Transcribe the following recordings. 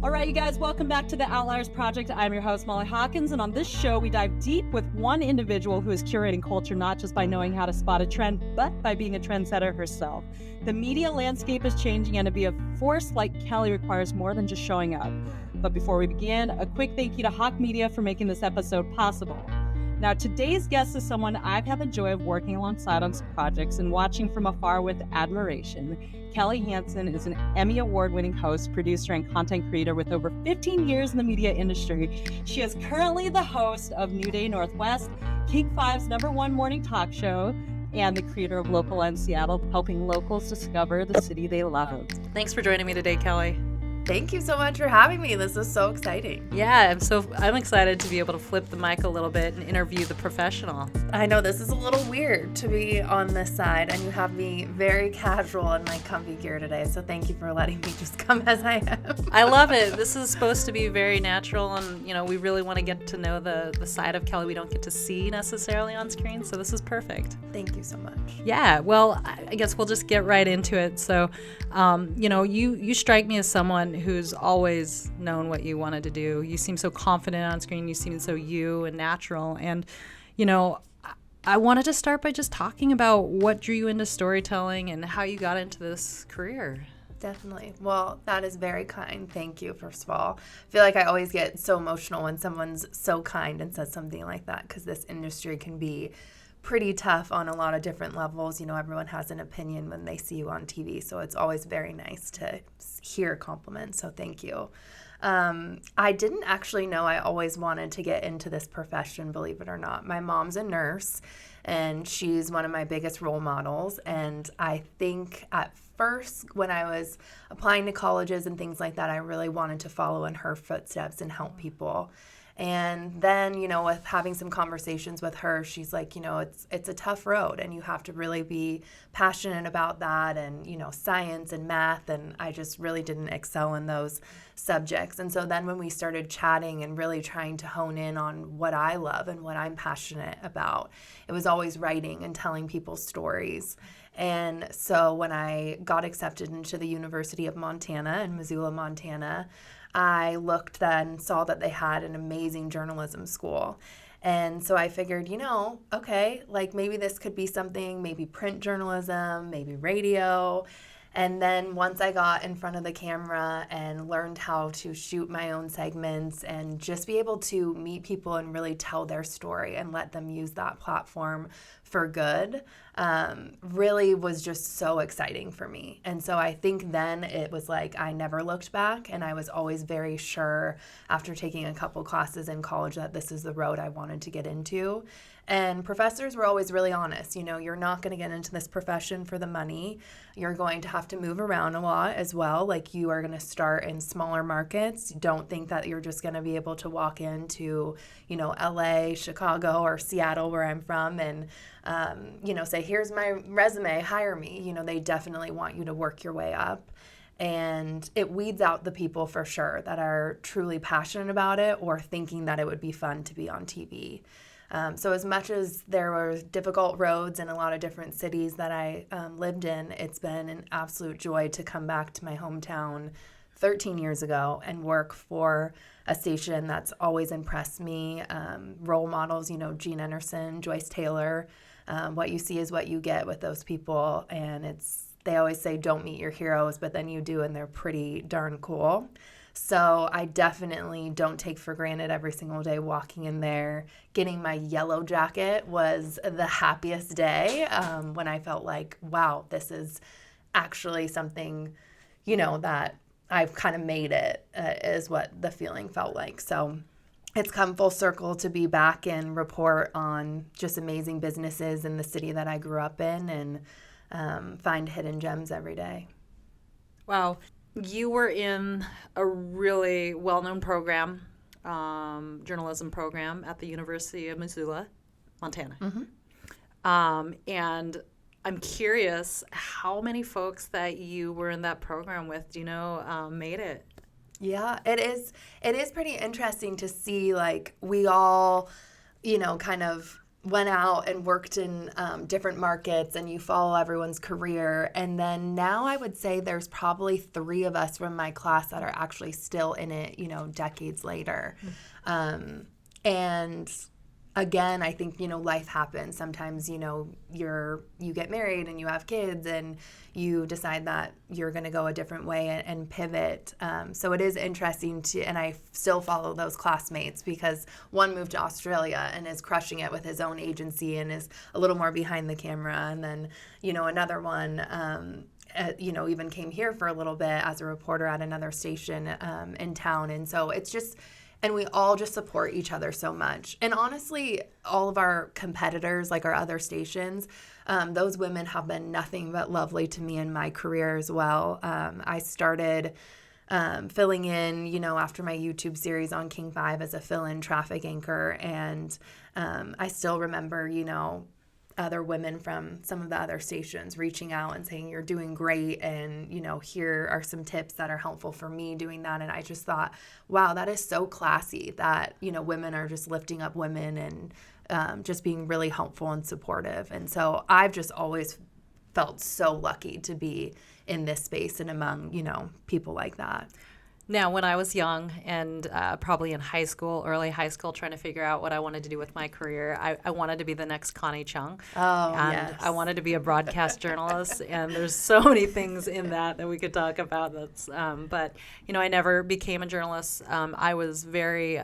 All right, you guys, welcome back to the Outliers Project. I'm your host, Molly Hawkins, and on this show, we dive deep with one individual who is curating culture not just by knowing how to spot a trend, but by being a trendsetter herself. The media landscape is changing, and to be a force like Kelly requires more than just showing up. But before we begin, a quick thank you to Hawk Media for making this episode possible. Now, today's guest is someone I've had the joy of working alongside on some projects and watching from afar with admiration. Kelly Hanson is an Emmy Award-winning host, producer, and content creator with over 15 years in the media industry. She is currently the host of New Day Northwest, King 5's #1 morning talk show, and the creator of Local in Seattle, helping locals discover the city they love. Thanks for joining me today, Kelly. Thank you so much for having me. This is so exciting. Yeah, I'm excited to be able to flip the mic a little bit and interview the professional. I know this is a little weird to be on this side, and you have me very casual in my comfy gear today, so thank you for letting me just come as I am. I love it. This is supposed to be very natural, and we really want to get to know the side of Kelly we don't get to see necessarily on screen, so this is perfect. Thank you so much. Yeah, well, I guess we'll just get right into it. So, you strike me as someone who's always known what you wanted to do. You seem so confident on screen. You seem so you and natural. And, I wanted to start by just talking about what drew you into storytelling and how you got into this career. Definitely. Well, that is very kind. Thank you, first of all. I feel like I always get so emotional when someone's so kind and says something like that, because this industry can be pretty tough on a lot of different levels. Everyone has an opinion when they see you on TV, so it's always very nice to hear compliments, so thank you. I didn't actually know I always wanted to get into this profession, believe it or not. My mom's a nurse, and she's one of my biggest role models, and I think at first when I was applying to colleges and things like that, I really wanted to follow in her footsteps and help people. And then, with having some conversations with her, she's like, it's a tough road, and you have to really be passionate about that, and, science and math, and I just really didn't excel in those subjects. And so then when we started chatting and really trying to hone in on what I love and what I'm passionate about, it was always writing and telling people stories. And so when I got accepted into the University of Montana in Missoula, Montana, I looked then, saw that they had an amazing journalism school. And so I figured, okay, like maybe this could be something, maybe print journalism, maybe radio. And then once I got in front of the camera and learned how to shoot my own segments and just be able to meet people and really tell their story and let them use that platform for good, really was just so exciting for me. And so I think then it was like I never looked back, and I was always very sure after taking a couple classes in college that this is the road I wanted to get into. And professors were always really honest. You're not going to get into this profession for the money. You're going to have to move around a lot as well. Like, you are going to start in smaller markets. Don't think that you're just going to be able to walk into, LA, Chicago, or Seattle, where I'm from, and, say, here's my resume, hire me. They definitely want you to work your way up. And it weeds out the people for sure that are truly passionate about it or thinking that it would be fun to be on TV. So as much as there were difficult roads in a lot of different cities that I lived in, it's been an absolute joy to come back to my hometown 13 years ago and work for a station that's always impressed me. Role models, Gene Anderson, Joyce Taylor. What you see is what you get with those people. And they always say don't meet your heroes, but then you do, and they're pretty darn cool. So I definitely don't take for granted every single day walking in there. Getting my yellow jacket was the happiest day when I felt like, wow, this is actually something, that I've kind of made it, is what the feeling felt like. So it's come full circle to be back and report on just amazing businesses in the city that I grew up in and find hidden gems every day. Wow. You were in a really well-known program, journalism program at the University of Missoula, Montana. Mm-hmm. And I'm curious how many folks that you were in that program with, made it? Yeah, it is pretty interesting to see, like, we all, kind of went out and worked in different markets, and you follow everyone's career. And then now I would say there's probably 3 of us from my class that are actually still in it, decades later. And again, I think, life happens. Sometimes, you get married and you have kids and you decide that you're going to go a different way and pivot. So it is interesting and I still follow those classmates because one moved to Australia and is crushing it with his own agency and is a little more behind the camera. And then, another one, even came here for a little bit as a reporter at another station in town. And so it's just... And we all just support each other so much. And honestly, all of our competitors, like our other stations, those women have been nothing but lovely to me in my career as well. I started filling in, after my YouTube series on King 5 as a fill-in traffic anchor. And I still remember, other women from some of the other stations reaching out and saying, you're doing great. And, here are some tips that are helpful for me doing that. And I just thought, wow, that is so classy that, women are just lifting up women and just being really helpful and supportive. And so I've just always felt so lucky to be in this space and among, people like that. Now, when I was young and probably in high school, early high school, trying to figure out what I wanted to do with my career, I wanted to be the next Connie Chung. Oh, and yes. I wanted to be a broadcast journalist, and there's so many things in that we could talk about. But, I never became a journalist. I was very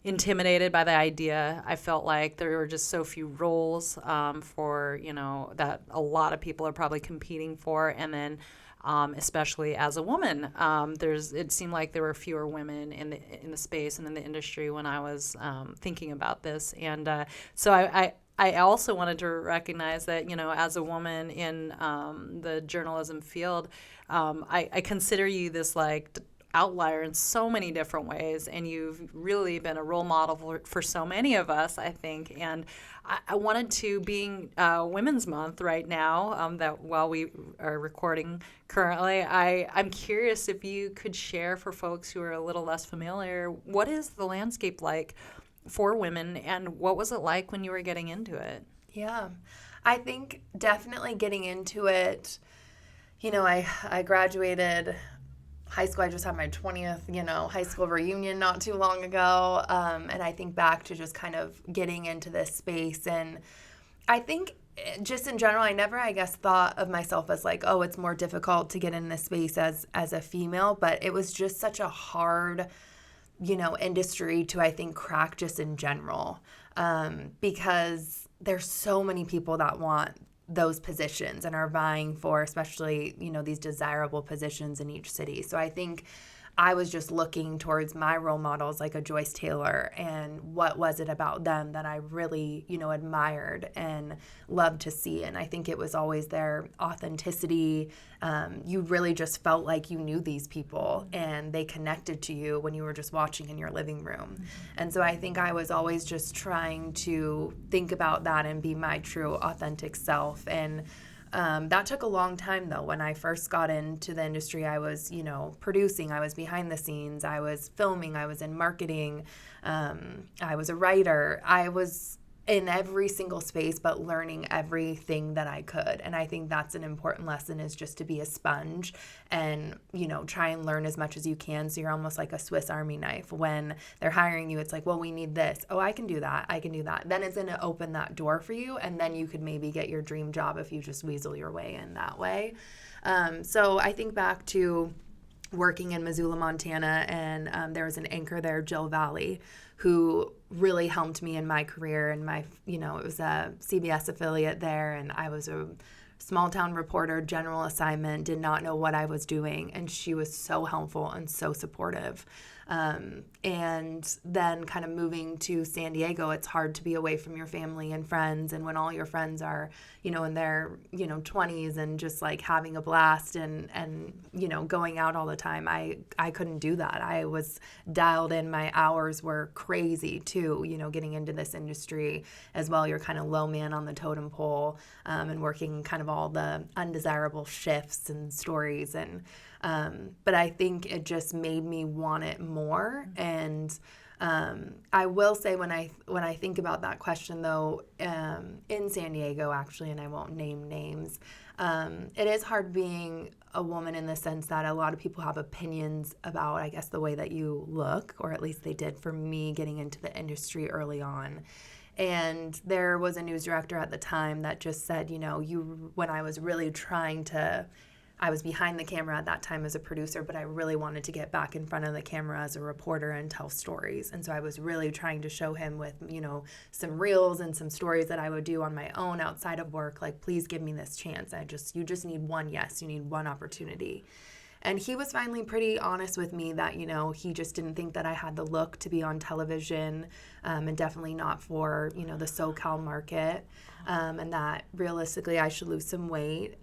intimidated by the idea. I felt like there were just so few roles for, that a lot of people are probably competing for, and then especially as a woman. It seemed like there were fewer women in the space and in the industry when I was thinking about this. And so I also wanted to recognize that, as a woman in the journalism field, I consider you this outlier in so many different ways, and you've really been a role model for so many of us, I think. And I wanted to, being Women's Month right now, that while we are recording currently, I'm curious if you could share for folks who are a little less familiar, what is the landscape like for women, and what was it like when you were getting into it? Yeah, I think definitely getting into it, I graduated high school. I just had my 20th, high school reunion not too long ago. And I think back to just kind of getting into this space. And I think just in general, I never, I guess, thought of myself as it's more difficult to get in this space as a female. But it was just such a hard, industry to, I think, crack just in general. Because there's so many people that want those positions and are vying for, especially, these desirable positions in each city. So I think I was just looking towards my role models like a Joyce Taylor, and what was it about them that I really, admired and loved to see. And I think it was always their authenticity. You really just felt like you knew these people and they connected to you when you were just watching in your living room. Mm-hmm. And so I think I was always just trying to think about that and be my true authentic self. And that took a long time, though. When I first got into the industry, I was, producing, I was behind the scenes, I was filming, I was in marketing, I was a writer. I was in every single space, but learning everything that I could. And I think that's an important lesson, is just to be a sponge and, try and learn as much as you can. So you're almost like a Swiss Army knife. When they're hiring you, it's like, well, we need this. Oh, I can do that. I can do that. Then it's going to open that door for you. And then you could maybe get your dream job if you just weasel your way in that way. So I think back to working in Missoula, Montana, and there was an anchor there, Jill Valley, who really helped me in my career. And my, it was a CBS affiliate there, and I was a small town reporter, general assignment, did not know what I was doing. And she was so helpful and so supportive. And then kind of moving to San Diego, it's hard to be away from your family and friends. And when all your friends are, in their, 20s and just having a blast and going out all the time, I couldn't do that. I was dialed in. My hours were crazy too, getting into this industry as well. You're kind of low man on the totem pole, and working kind of all the undesirable shifts and stories. And, but I think it just made me want it more. And I will say when I think about that question, though, in San Diego, actually, and I won't name names, it is hard being a woman in the sense that a lot of people have opinions about, I guess, the way that you look, or at least they did for me getting into the industry early on. And there was a news director at the time that just said, when I was really I was behind the camera at that time as a producer, but I really wanted to get back in front of the camera as a reporter and tell stories. And so I was really trying to show him with, some reels and some stories that I would do on my own outside of work, like, please give me this chance. You just need one yes, you need one opportunity. And he was finally pretty honest with me that, he just didn't think that I had the look to be on television, and definitely not for, the SoCal market, and that realistically I should lose some weight.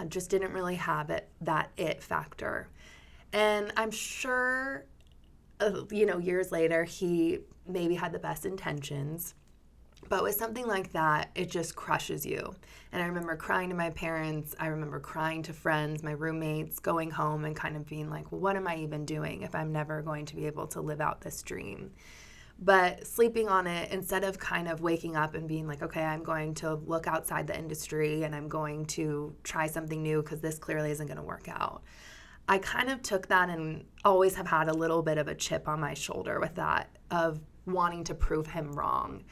Just didn't really have that it factor. And I'm sure, years later, he maybe had the best intentions. But with something like that, it just crushes you. And I remember crying to my parents. I remember crying to friends, my roommates, going home and kind of being like, well, what am I even doing if I'm never going to be able to live out this dream? But sleeping on it, instead of kind of waking up and being like, okay, I'm going to look outside the industry and I'm going to try something new because this clearly isn't going to work out. I kind of took that and always have had a little bit of a chip on my shoulder with that, of wanting to prove him wrong.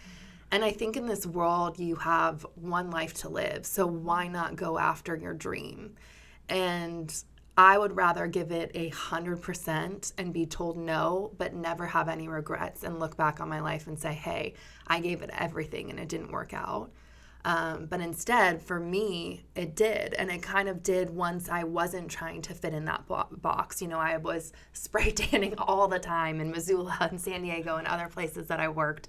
And I think in this world, you have one life to live, so why not go after your dream? And I would rather give it 100% and be told no, but never have any regrets and look back on my life and say, hey, I gave it everything and it didn't work out. But instead, for me, it did. And it kind of did once I wasn't trying to fit in that box. I was spray tanning all the time in Missoula and San Diego and other places that I worked.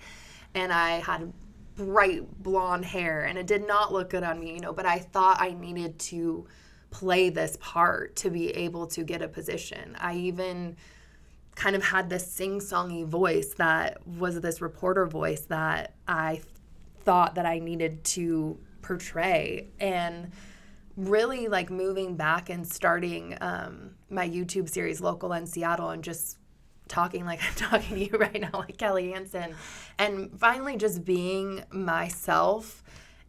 And I had bright blonde hair, and it did not look good on me, but I thought I needed to play this part to be able to get a position. I even kind of had this sing-songy voice that was this reporter voice that I thought that I needed to portray. And really, like, moving back and starting my YouTube series, Local in Seattle, and just talking like I'm talking to you right now, like Kelly Hanson, and finally just being myself,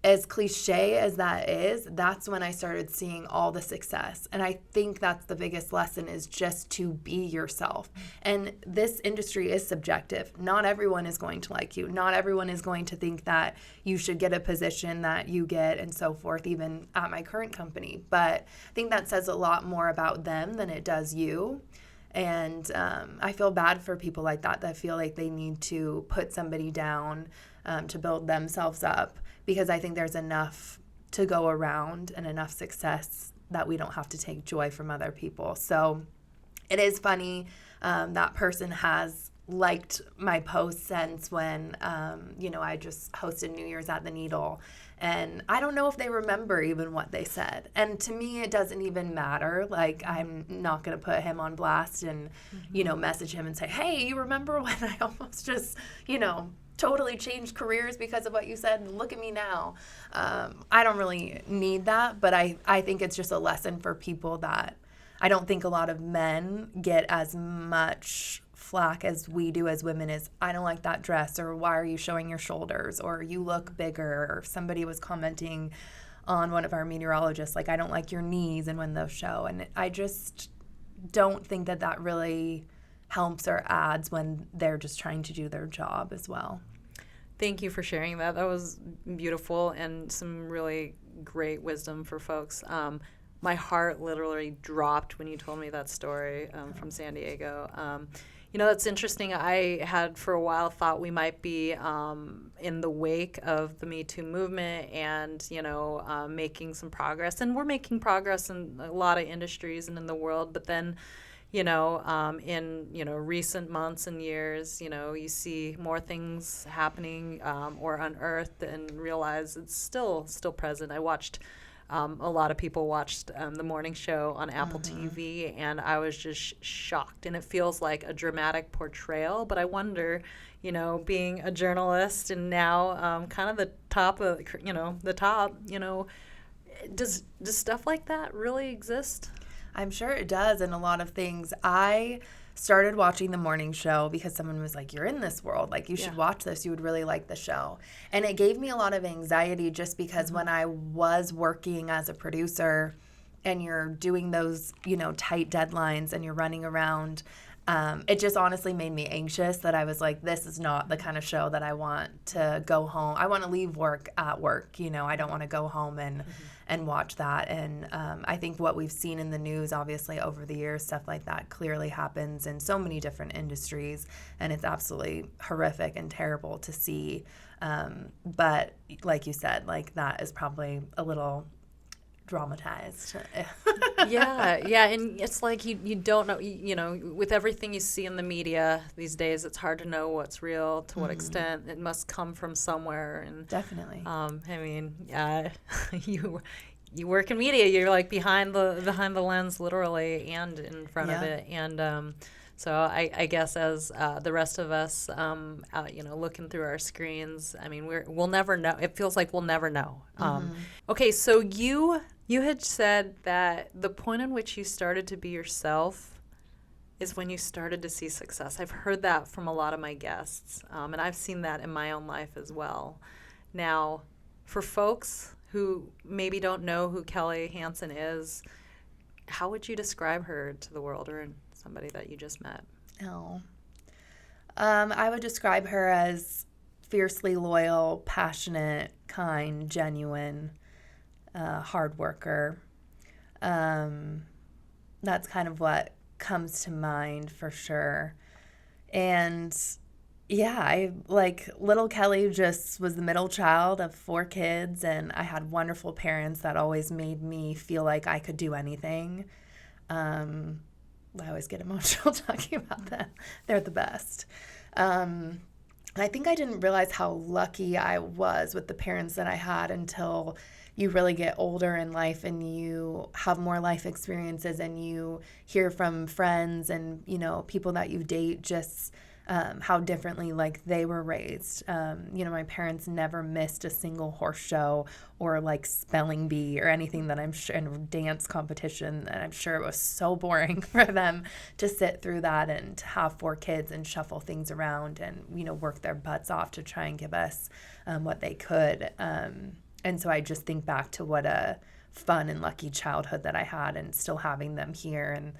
as cliche as that is, that's when I started seeing all the success. And I think that's the biggest lesson, is just to be yourself. And this industry is subjective. Not everyone is going to like you. Not everyone is going to think that you should get a position that you get and so forth, even at my current company. But I think that says a lot more about them than it does you. And I feel bad for people like that feel like they need to put somebody down to build themselves up, because I think there's enough to go around and enough success that we don't have to take joy from other people. So it is funny, that person has liked my post since when, I just hosted New Year's at the Needle. And I don't know if they remember even what they said. And to me, it doesn't even matter. Like, I'm not going to put him on blast and, message him and say, hey, you remember when I almost just, totally changed careers because of what you said? Look at me now. I don't really need that, but I think it's just a lesson for people that I don't think a lot of men get as much flack as we do as women, is I don't like that dress, or why are you showing your shoulders, or you look bigger, or somebody was commenting on one of our meteorologists, like, I don't like your knees and when those show. And I just don't think that really helps or adds when they're just trying to do their job as well. Thank you for sharing that. That was beautiful and some really great wisdom for folks. My heart literally dropped when you told me that story from San Diego. That's interesting. I had for a while thought we might be in the wake of the Me Too movement and, making some progress. And we're making progress in a lot of industries and in the world. But then, in, recent months and years, you see more things happening or unearthed and realize it's still present. I watched a lot of people watched the morning show on Apple TV, and I was just shocked. And it feels like a dramatic portrayal, but I wonder, being a journalist and now kind of the top of, does stuff like that really exist? I'm sure it does in a lot of things. I started watching the morning show because someone was like, you're in this world, like you should watch this, you would really like the show. And it gave me a lot of anxiety just because when I was working as a producer and you're doing those, tight deadlines and you're running around, it just honestly made me anxious that I was like, this is not the kind of show that I want to go home. I want to leave work at work. I don't want to go home and watch that. And I think what we've seen in the news, obviously, over the years, stuff like that clearly happens in so many different industries. And it's absolutely horrific and terrible to see. But like you said, like that is probably a little dramatized. yeah, and it's like you don't know, with everything you see in the media these days, it's hard to know what's real, to what extent it must come from somewhere. And definitely. You work in media, you're like behind the lens literally and in front of it. And so I guess as the rest of us, looking through our screens, I mean, we'll never know. It feels like we'll never know. Okay, so you had said that the point in which you started to be yourself is when you started to see success. I've heard that from a lot of my guests, and I've seen that in my own life as well. Now, for folks who maybe don't know who Kelly Hanson is, how would you describe her to the world or somebody that you just met? I would describe her as fiercely loyal, passionate, kind, genuine, hard worker. That's kind of what comes to mind for sure. And yeah, little Kelly just was the middle child of 4 kids, and I had wonderful parents that always made me feel like I could do anything. I always get emotional talking about them. They're the best. I think I didn't realize how lucky I was with the parents that I had until you really get older in life and you have more life experiences and you hear from friends and, people that you date just how differently they were raised. My parents never missed a single horse show or spelling bee or anything that I'm sure, and dance competition. And I'm sure it was so boring for them to sit through that and to have 4 kids and shuffle things around and, work their butts off to try and give us what they could. And so I just think back to what a fun and lucky childhood that I had, and still having them here and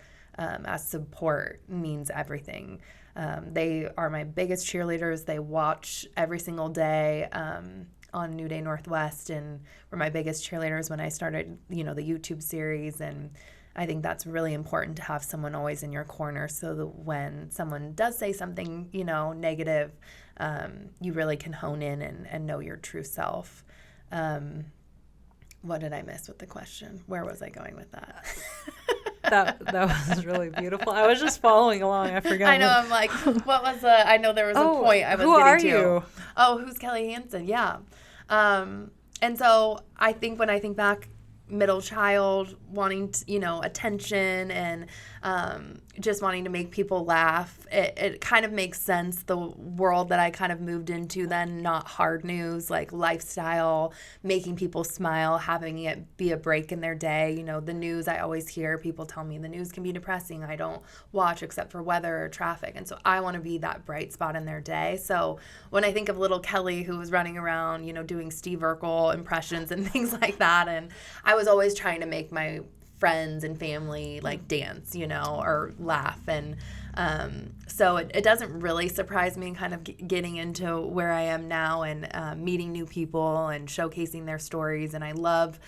as support means everything. They are my biggest cheerleaders. They watch every single day on New Day Northwest, and were my biggest cheerleaders when I started, the YouTube series. And I think that's really important to have someone always in your corner, so that when someone does say something, negative, you really can hone in and know your true self. What did I miss with the question? Where was I going with that? That was really beautiful. I was just following along. I forgot. I know. I'm like, what was I know there was a point I was who getting are to. You? Oh, who's Kelly Hanson? Yeah. And so I think when I think back, middle child, wanting attention and just wanting to make people laugh, it kind of makes sense, the world that I kind of moved into then. Not hard news, lifestyle, making people smile, having it be a break in their day. The news, I always hear people tell me the news can be depressing. I don't watch except for weather or traffic, and so I want to be that bright spot in their day. So when I think of little Kelly, who was running around doing Steve Urkel impressions and things like that, and I was always trying to make my friends and family dance, or laugh. And so it doesn't really surprise me kind of getting into where I am now and meeting new people and showcasing their stories. And I love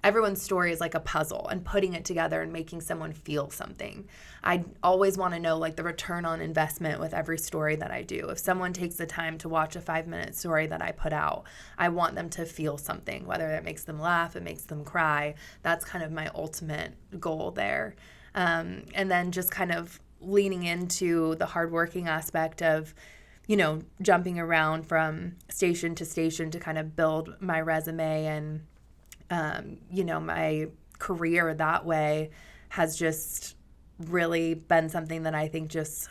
everyone's story is like a puzzle, and putting it together and making someone feel something. I always want to know the return on investment with every story that I do. If someone takes the time to watch a 5-minute story that I put out, I want them to feel something, whether it makes them laugh, it makes them cry. That's kind of my ultimate goal there. And then just kind of leaning into the hardworking aspect of jumping around from station to station to kind of build my resume and my career that way has just really been something that I think just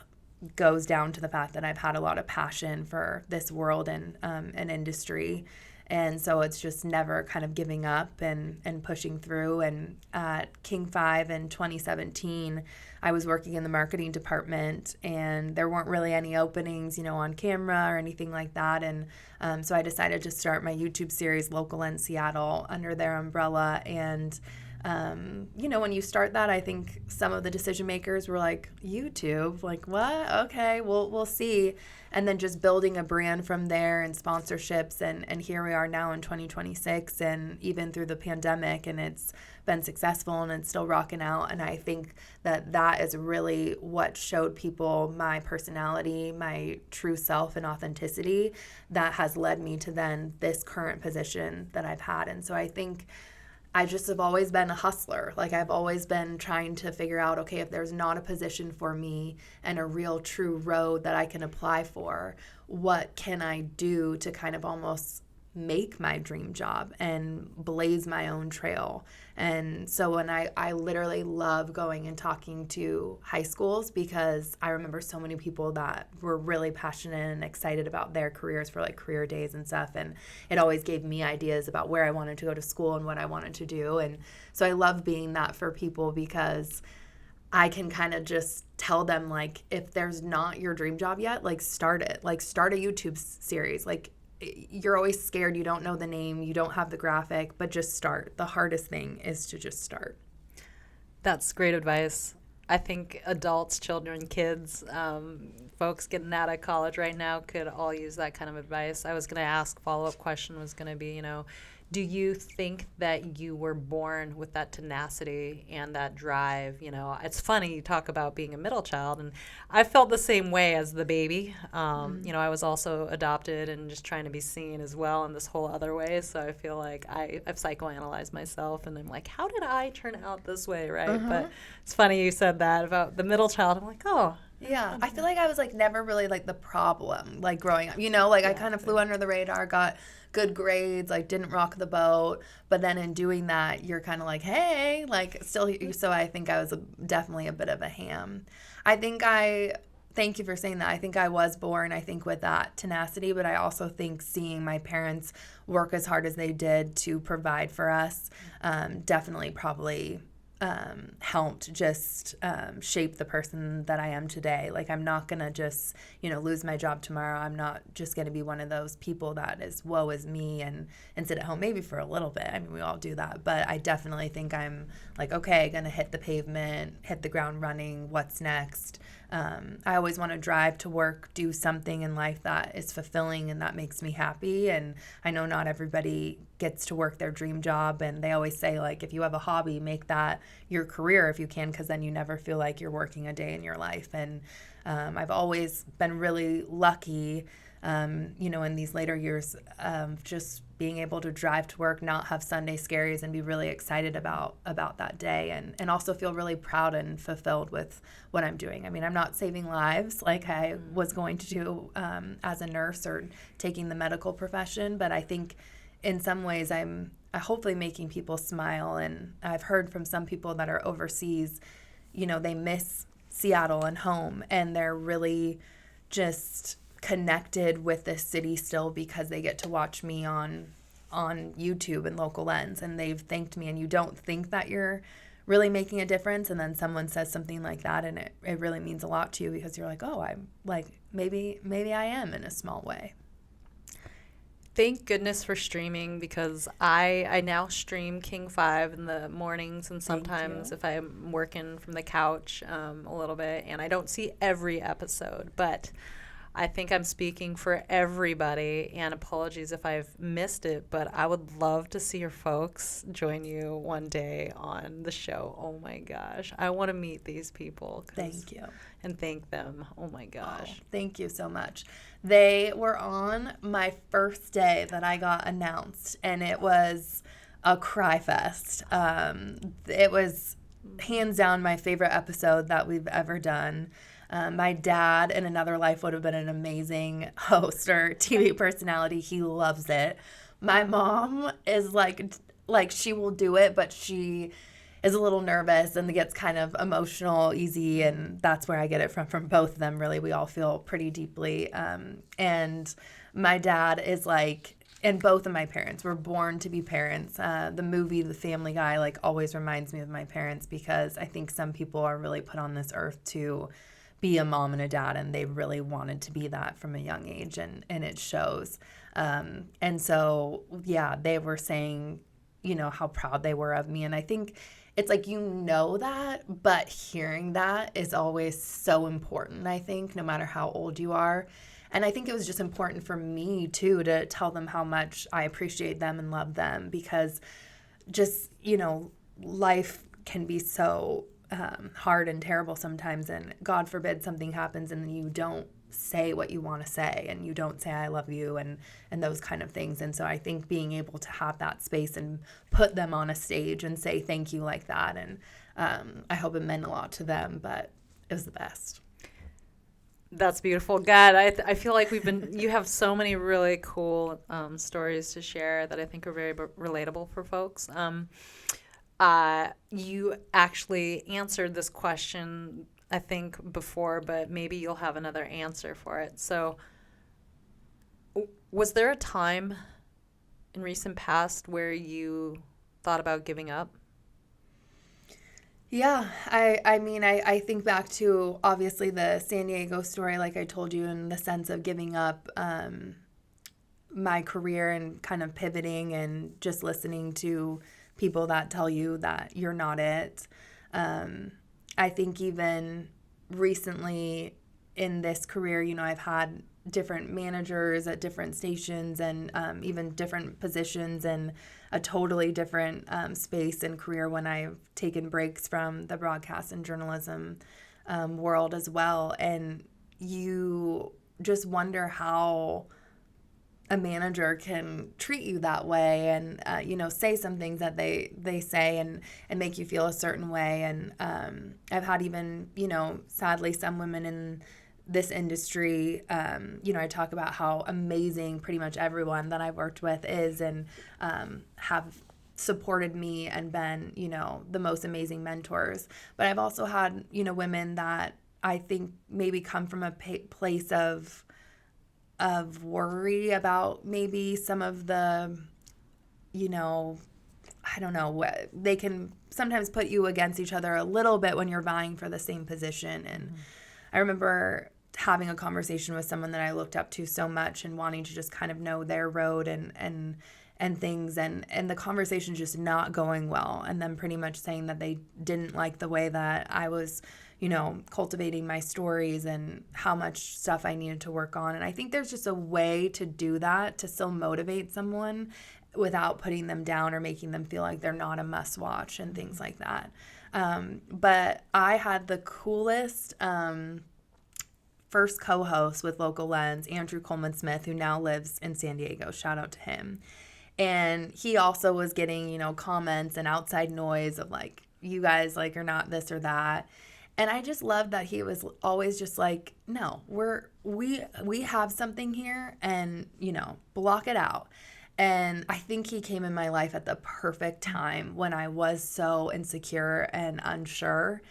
goes down to the fact that I've had a lot of passion for this world and an industry. And so it's just never kind of giving up and pushing through. And at King 5 in 2017, I was working in the marketing department, and there weren't really any openings, on camera or anything like that. And so I decided to start my YouTube series, Local in Seattle, under their umbrella. And when you start that, I think some of the decision makers were like, YouTube, like, what? Okay, we'll see. And then just building a brand from there and sponsorships. And here we are now in 2026, and even through the pandemic, and it's been successful and it's still rocking out. And I think that is really what showed people my personality, my true self and authenticity that has led me to then this current position that I've had. And so I think I just have always been a hustler. Like, I've always been trying to figure out, okay, if there's not a position for me and a real true road that I can apply for, what can I do to kind of almost make my dream job and blaze my own trail? And so when I literally love going and talking to high schools, because I remember so many people that were really passionate and excited about their careers for like career days and stuff, and it always gave me ideas about where I wanted to go to school and what I wanted to do. And so I love being that for people, because I can kind of just tell them, like, if there's not your dream job yet, like, start it. Like, start a YouTube series. Like, you're always scared, you don't know the name, you don't have the graphic, but just start. The hardest thing is to just start. That's great advice. I think adults, children, kids, folks getting out of college right now could all use that kind of advice. I was going to ask, follow-up question was going to be, do you think that you were born with that tenacity and that drive? It's funny, you talk about being a middle child, and I felt the same way as the baby. I was also adopted and just trying to be seen as well in this whole other way. So I feel like I've psychoanalyzed myself, and I'm like, how did I turn out this way, right? But it's funny you said that about the middle child. I'm like, oh. Yeah, I feel like I was like never really like the problem, like growing up, I kind of flew under the radar, got good grades, like didn't rock the boat, but then in doing that, you're kind of like, hey, like still, so I think I was definitely a bit of a ham. Thank you for saying that. I think I was born, with that tenacity, but I also think seeing my parents work as hard as they did to provide for us definitely probably helped just shape the person that I am today. Like, I'm not going to just, lose my job tomorrow. I'm not just going to be one of those people that is woe is me and sit at home, maybe for a little bit. I mean, we all do that. But I definitely think I'm like, okay, going to hit the pavement, hit the ground running. What's next? I always want to drive to work, do something in life that is fulfilling and that makes me happy. And I know not everybody gets to work their dream job, and they always say, like, if you have a hobby, make that your career if you can, because then you never feel like you're working a day in your life. And I've always been really lucky, in these later years of just being able to drive to work, not have Sunday scaries, and be really excited about that day, and also feel really proud and fulfilled with what I'm doing. I mean, I'm not saving lives like I was going to do as a nurse or taking the medical profession, but I think in some ways I'm hopefully making people smile. And I've heard from some people that are overseas, they miss Seattle and home, and they're really just connected with this city still because they get to watch me on YouTube and Local Lens, and they've thanked me. And you don't think that you're really making a difference, and then someone says something like that, and it really means a lot to you, because you're like, oh, I'm like, maybe I am in a small way. Thank goodness for streaming, because I now stream King 5 in the mornings, and sometimes if I'm working from the couch a little bit, and I don't see every episode, but I think I'm speaking for everybody, and apologies if I've missed it, but I would love to see your folks join you one day on the show. Oh my gosh. I want to meet these people. Thank you. And thank them. Oh my gosh. Oh, thank you so much. They were on my first day that I got announced, and it was a cry fest. It was hands down my favorite episode that we've ever done. My dad in another life would have been an amazing host or TV personality. He loves it. My mom is like she will do it, but she is a little nervous and gets kind of emotional easy, and that's where I get it from both of them, really. We all feel pretty deeply. And my dad is like, and both of my parents were born to be parents. The movie The Family Guy like always reminds me of my parents, because I think some people are really put on this earth to be a mom and a dad, and they really wanted to be that from a young age, and it shows. And so, yeah, they were saying, you know, how proud they were of me. And I think it's like, you know that, but hearing that is always so important, I think, no matter how old you are. And I think it was just important for me, too, to tell them how much I appreciate them and love them, because just, you know, life can be so hard and terrible sometimes, and God forbid something happens and you don't say what you want to say, and you don't say I love you, and those kind of things. And so I think being able to have that space and put them on a stage and say thank you like that, and I hope it meant a lot to them, but it was the best. That's beautiful. God, I feel like you have so many really cool stories to share that I think are very relatable for folks. You actually answered this question, I think, before, but maybe you'll have another answer for it. So, was there a time in recent past where you thought about giving up? Yeah, I mean, I think back to, obviously, the San Diego story, like I told you, in the sense of giving up my career and kind of pivoting and just listening to people that tell you that you're not it. I think even recently in this career, you know, I've had different managers at different stations, and even different positions, and a totally different space and career when I've taken breaks from the broadcast and journalism world as well. And you just wonder how a manager can treat you that way, and you know, say some things that they say and make you feel a certain way. And I've had even, you know, sadly, some women in this industry, you know, I talk about how amazing pretty much everyone that I've worked with is, and have supported me and been, you know, the most amazing mentors. But I've also had, you know, women that I think maybe come from a place of worry about maybe some of the, you know, I don't know, they can sometimes put you against each other a little bit when you're vying for the same position. And I remember having a conversation with someone that I looked up to so much, and wanting to just kind of know their road and things, and the conversation just not going well, and them pretty much saying that they didn't like the way that I was, you know, cultivating my stories, and how much stuff I needed to work on. And I think there's just a way to do that, to still motivate someone without putting them down or making them feel like they're not a must watch and things like that. But I had the coolest first co-host with Local Lens, Andrew Coleman Smith, who now lives in San Diego. Shout out to him. And he also was getting, you know, comments and outside noise of like, you guys like are not this or that. And I just loved that he was always just like, no, we have something here, and, you know, block it out. And I think he came in my life at the perfect time when I was so insecure and unsure.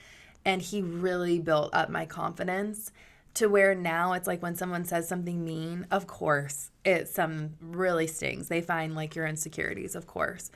And he really built up my confidence, to where now it's like when someone says something mean, of course, it really stings. They find like your insecurities, of course.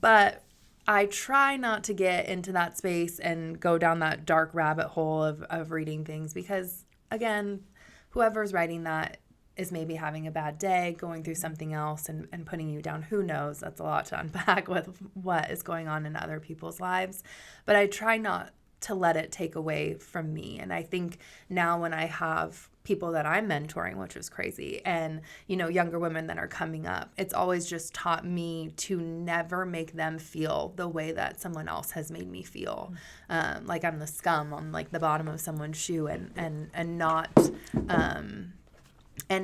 But I try not to get into that space and go down that dark rabbit hole of reading things, because, again, whoever's writing that is maybe having a bad day, going through something else, and putting you down. Who knows? That's a lot to unpack with what is going on in other people's lives. But I try not to let it take away from me. And I think now when I have people that I'm mentoring, which is crazy, and, you know, younger women that are coming up, it's always just taught me to never make them feel the way that someone else has made me feel. Like I'm the scum on like the bottom of someone's shoe, and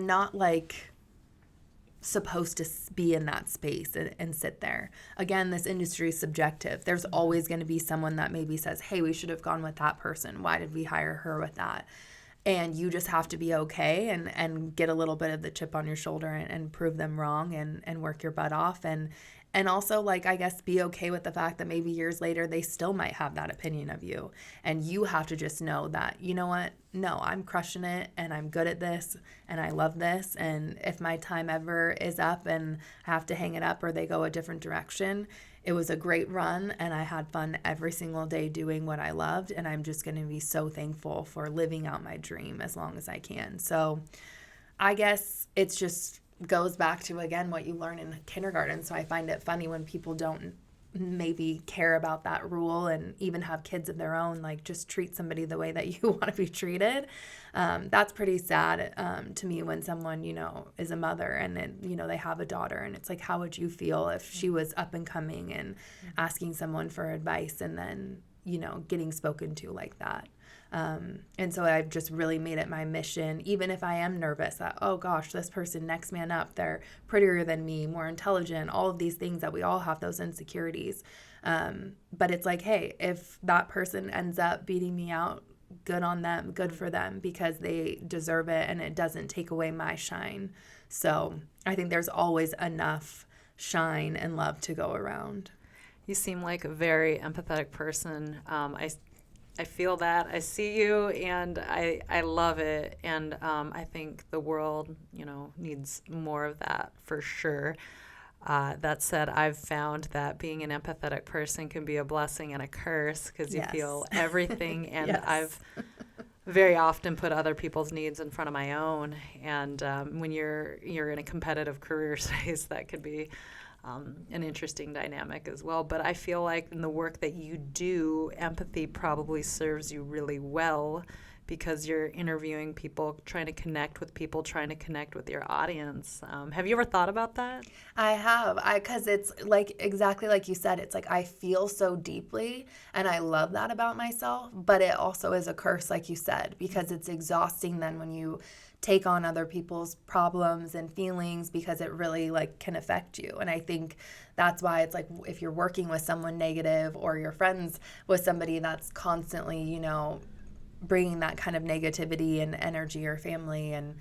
not like supposed to be in that space and sit there. Again, this industry is subjective. There's always going to be someone that maybe says, hey, we should have gone with that person. Why did we hire her with that? And you just have to be okay and get a little bit of the chip on your shoulder and prove them wrong, and work your butt off. And And also, like, I guess be okay with the fact that maybe years later they still might have that opinion of you. And you have to just know that, you know what? No, I'm crushing it and I'm good at this and I love this. And if my time ever is up and I have to hang it up or they go a different direction, it was a great run and I had fun every single day doing what I loved. And I'm just going to be so thankful for living out my dream as long as I can. So I guess it's just goes back to, again, what you learn in kindergarten. So I find it funny when people don't maybe care about that rule and even have kids of their own, like just treat somebody the way that you want to be treated. That's pretty sad to me when someone, is a mother and then, they have a daughter and it's like, how would you feel if she was up and coming and asking someone for advice and then, getting spoken to like that? And so I've just really made it my mission, even if I am nervous that, oh gosh, this person next man up, they're prettier than me, more intelligent, all of these things that we all have those insecurities. But it's like, hey, if that person ends up beating me out, good on them, good for them, because they deserve it and it doesn't take away my shine. So I think there's always enough shine and love to go around. You seem like a very empathetic person. I feel that. I see you, and I love it. And I think the world, needs more of that for sure. That said, I've found that being an empathetic person can be a blessing and a curse because you feel everything. And I've very often put other people's needs in front of my own. And when you're in a competitive career space, that could be an interesting dynamic as well. But I feel like in the work that you do, empathy probably serves you really well because you're interviewing people, trying to connect with people, trying to connect with your audience. Have you ever thought about that? I have, because it's like exactly like you said, it's like I feel so deeply and I love that about myself, but it also is a curse, like you said, because it's exhausting then when you take on other people's problems and feelings because it really can affect you. And I think that's why it's like if you're working with someone negative or you're friends with somebody that's constantly, bringing that kind of negativity and energy or family and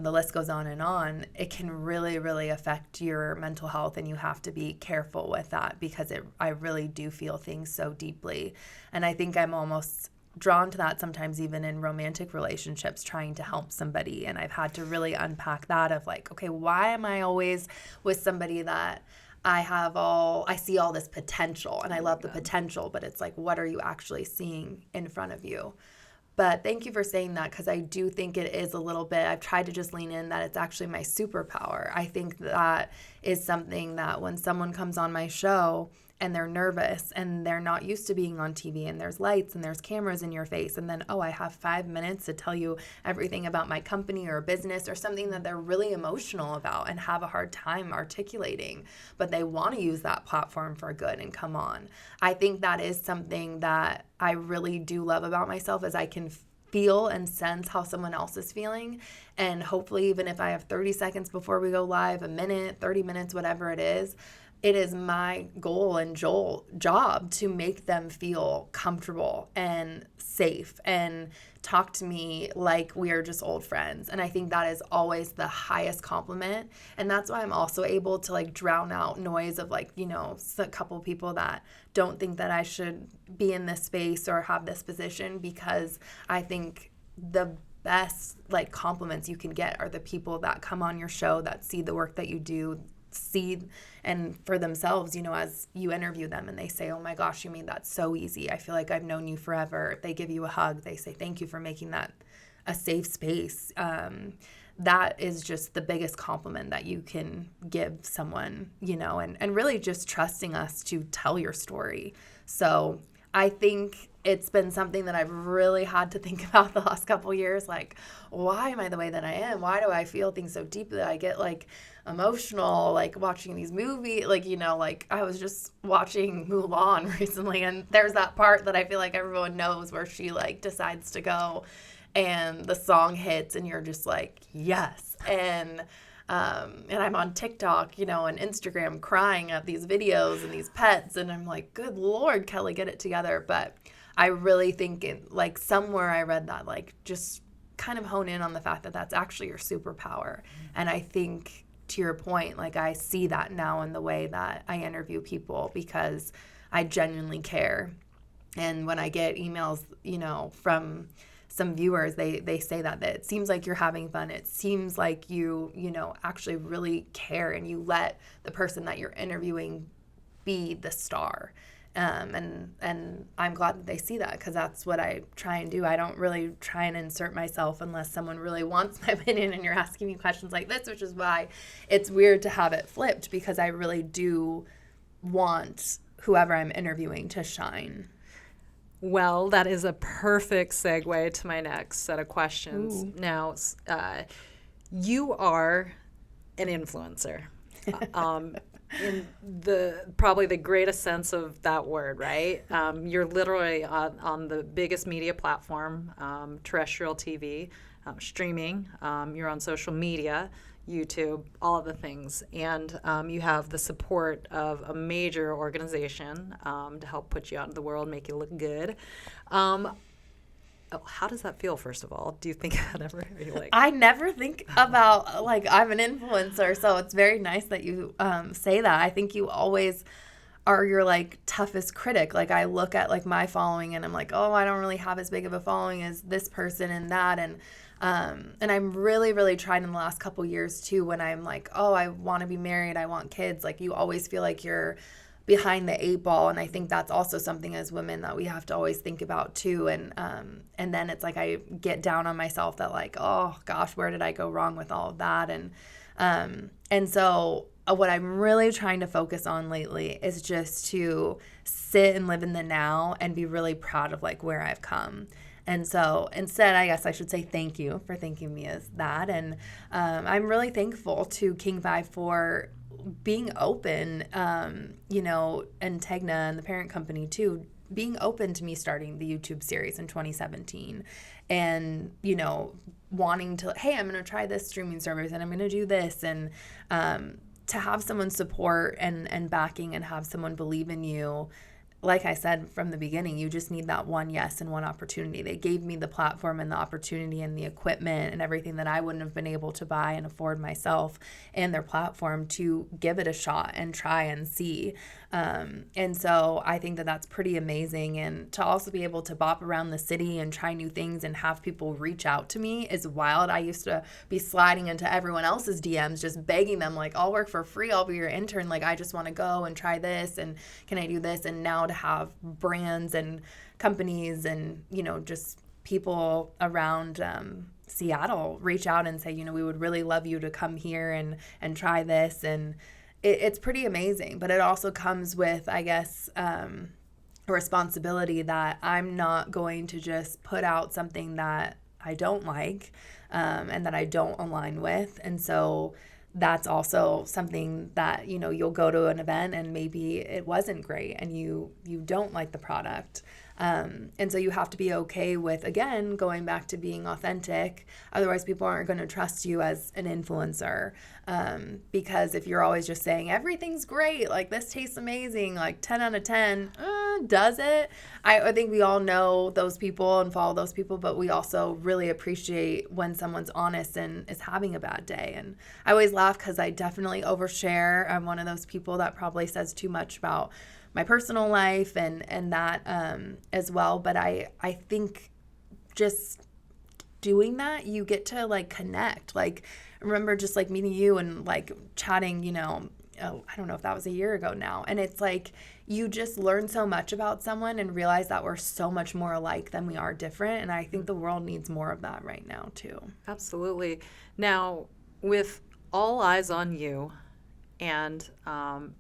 the list goes on, it can really, really affect your mental health and you have to be careful with that because I really do feel things so deeply. And I think I'm almost drawn to that sometimes even in romantic relationships trying to help somebody, and I've had to really unpack that of like, okay, why am I always with somebody that I see all this potential and I love the potential, but it's like, what are you actually seeing in front of you? But thank you for saying that because I do think it is a little bit, I've tried to just lean in that it's actually my superpower. I think that is something that when someone comes on my show and they're nervous and they're not used to being on TV and there's lights and there's cameras in your face and then, I have 5 minutes to tell you everything about my company or business or something that they're really emotional about and have a hard time articulating, but they want to use that platform for good and come on. I think that is something that I really do love about myself is I can feel and sense how someone else is feeling. And hopefully, even if I have 30 seconds before we go live, a minute, 30 minutes, whatever it is my goal and job to make them feel comfortable and safe and talk to me like we are just old friends. And I think that is always the highest compliment. And that's why I'm also able to drown out noise of a couple people that don't think that I should be in this space or have this position, because I think the best compliments you can get are the people that come on your show that see the work that you do, see and for themselves, as you interview them and they say, oh my gosh, you made that so easy. I feel like I've known you forever. If they give you a hug, they say, thank you for making that a safe space. That is just the biggest compliment that you can give someone, and really just trusting us to tell your story. So I think it's been something that I've really had to think about the last couple of years. Why am I the way that I am? Why do I feel things so deeply? I get emotional, watching these movies. I was just watching Mulan recently, and there's that part that I feel like everyone knows where she decides to go and the song hits and you're just yes. And I'm on TikTok, and Instagram crying at these videos and these pets. And I'm like, good Lord, Kelly, get it together. But I really think somewhere I read that, just kind of hone in on the fact that that's actually your superpower. And I think to your point, like I see that now in the way that I interview people because I genuinely care. And when I get emails, from some viewers, they say that it seems like you're having fun. It seems like you actually really care, and you let the person that you're interviewing be the star. And I'm glad that they see that, because that's what I try and do. I don't really try and insert myself unless someone really wants my opinion and you're asking me questions like this, which is why it's weird to have it flipped, because I really do want whoever I'm interviewing to shine. Well, that is a perfect segue to my next set of questions. Ooh. Now, you are an influencer. In probably the greatest sense of that word, right? You're literally on the biggest media platform, terrestrial TV, streaming. You're on social media, YouTube, all of the things. And you have the support of a major organization to help put you out in the world, make you look good. How does that feel, first of all? Do you think that ever? Are you like, I never think about, like, I'm an influencer, so it's very nice that you say that. I think you always are your, like, toughest critic. Like, I look at, like, my following, and I'm like, oh, I don't really have as big of a following as this person and that, and I'm really, really trying in the last couple years, too, when I'm like, oh, I want to be married, I want kids. Like, you always feel like you're behind the 8 ball, and I think that's also something as women that we have to always think about too. And then it's like I get down on myself that, like, oh gosh, where did I go wrong with all of that? And so what I'm really trying to focus on lately is just to sit and live in the now and be really proud of, like, where I've come. And so instead, I guess I should say thank you for thanking me as that. And I'm really thankful to King 5 for being open, and Tegna and the parent company too, being open to me starting the YouTube series in 2017 and, wanting to, hey, I'm going to try this streaming service and I'm going to do this. And to have someone support and backing and have someone believe in you. Like I said from the beginning, you just need that one yes and one opportunity. They gave me the platform and the opportunity and the equipment and everything that I wouldn't have been able to buy and afford myself, and their platform to give it a shot and try and see. And so I think that that's pretty amazing. And to also be able to bop around the city and try new things and have people reach out to me is wild. I used to be sliding into everyone else's DMs, just begging them, like, I'll work for free, I'll be your intern. Like, I just want to go and try this, and can I do this? And now to have brands and companies and, just people around Seattle reach out and say, we would really love you to come here and try this. And it's pretty amazing. But it also comes with, I guess, a responsibility that I'm not going to just put out something that I don't like and that I don't align with. And so that's also something that, you'll go to an event and maybe it wasn't great and you don't like the product. And so you have to be okay with, again, going back to being authentic. Otherwise, people aren't going to trust you as an influencer. Because if you're always just saying, everything's great, like, this tastes amazing, like 10 out of 10, does it? I think we all know those people and follow those people, but we also really appreciate when someone's honest and is having a bad day. And I always laugh because I definitely overshare. I'm one of those people that probably says too much about my personal life and that as well. But I think just doing that, you get to, like, connect. Like, I remember just, like, meeting you and, like, chatting, I don't know if that was a year ago now. And it's like you just learn so much about someone and realize that we're so much more alike than we are different. And I think the world needs more of that right now too. Absolutely. Now, with all eyes on you, and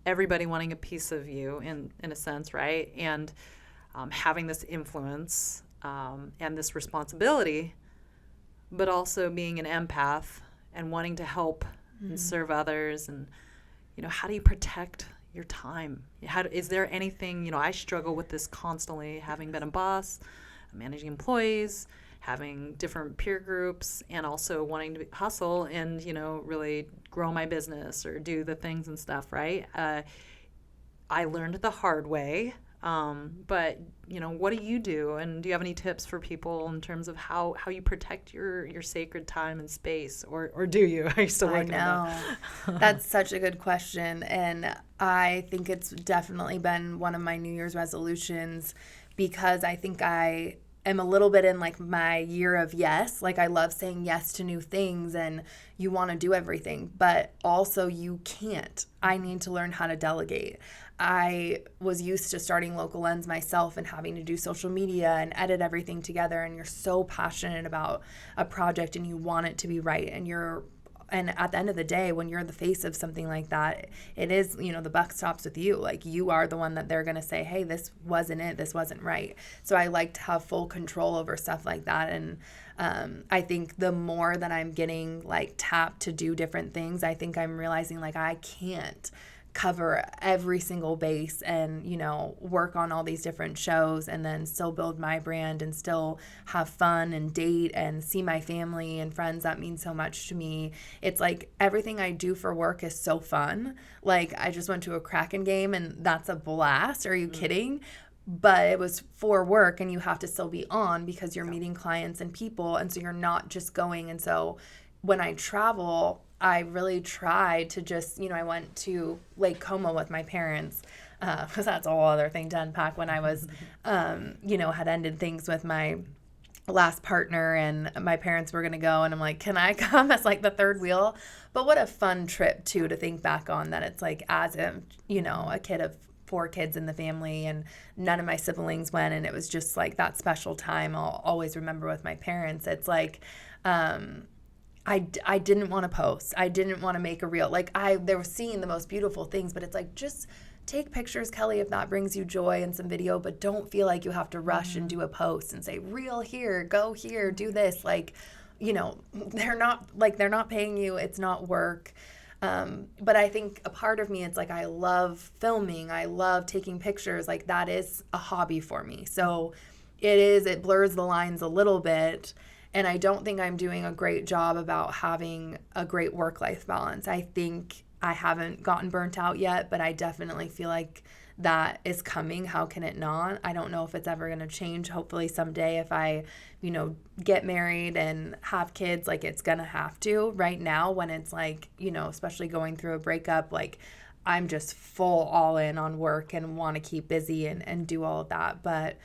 everybody wanting a piece of you in a sense, right? And having this influence and this responsibility, but also being an empath and wanting to help and serve others. And, how do you protect your time? Is there anything, I struggle with this constantly, having been a boss, managing employees, having different peer groups, and also wanting to hustle and, really grow my business or do the things and stuff, right? I learned the hard way But, what do you do? And do you have any tips for people in terms of how you protect your sacred time and space? Or do you? Are you still working on that? That's such a good question. And I think it's definitely been one of my New Year's resolutions, because I think I am a little bit in like my year of yes. Like I love saying yes to new things, and you want to do everything, but also you can't. I need to learn how to delegate. I was used to starting Local Lens myself and having to do social media and edit everything together, and you're so passionate about a project and you want it to be right, and at the end of the day, when you're the face of something like that, it is, the buck stops with you. Like you are the one that they're going to say, hey, this wasn't it, this wasn't right. So I like to have full control over stuff like that. And I think the more that I'm getting like tapped to do different things, I think I'm realizing like I can't cover every single base and, work on all these different shows and then still build my brand and still have fun and date and see my family and friends. That means so much to me. It's like everything I do for work is so fun. Like I just went to a Kraken game and that's a blast. Are you kidding? But it was for work, and you have to still be on because you're meeting clients and people. And so you're not just going. And so when I travel, I really try to just, I went to Lake Como with my parents, because that's a whole other thing to unpack when I was, had ended things with my last partner, and my parents were going to go, and I'm like, can I come as like the third wheel? But what a fun trip too, to think back on, that it's like as a, a kid of 4 kids in the family, and none of my siblings went, and it was just like that special time I'll always remember with my parents. It's like, I didn't want to post. I didn't want to make a reel. Like they were seeing the most beautiful things, but it's like, just take pictures, Kelly, if that brings you joy, and some video, but don't feel like you have to rush and do a post and say reel here, go here, do this. Like, they're not paying you. It's not work. But I think a part of me, it's like, I love filming. I love taking pictures. Like that is a hobby for me. So it blurs the lines a little bit. And I don't think I'm doing a great job about having a great work-life balance. I think I haven't gotten burnt out yet, but I definitely feel like that is coming. How can it not? I don't know if it's ever going to change. Hopefully someday if I, get married and have kids, like it's going to have to. Right now when it's like, especially going through a breakup, like I'm just full all in on work and want to keep busy and do all of that. But,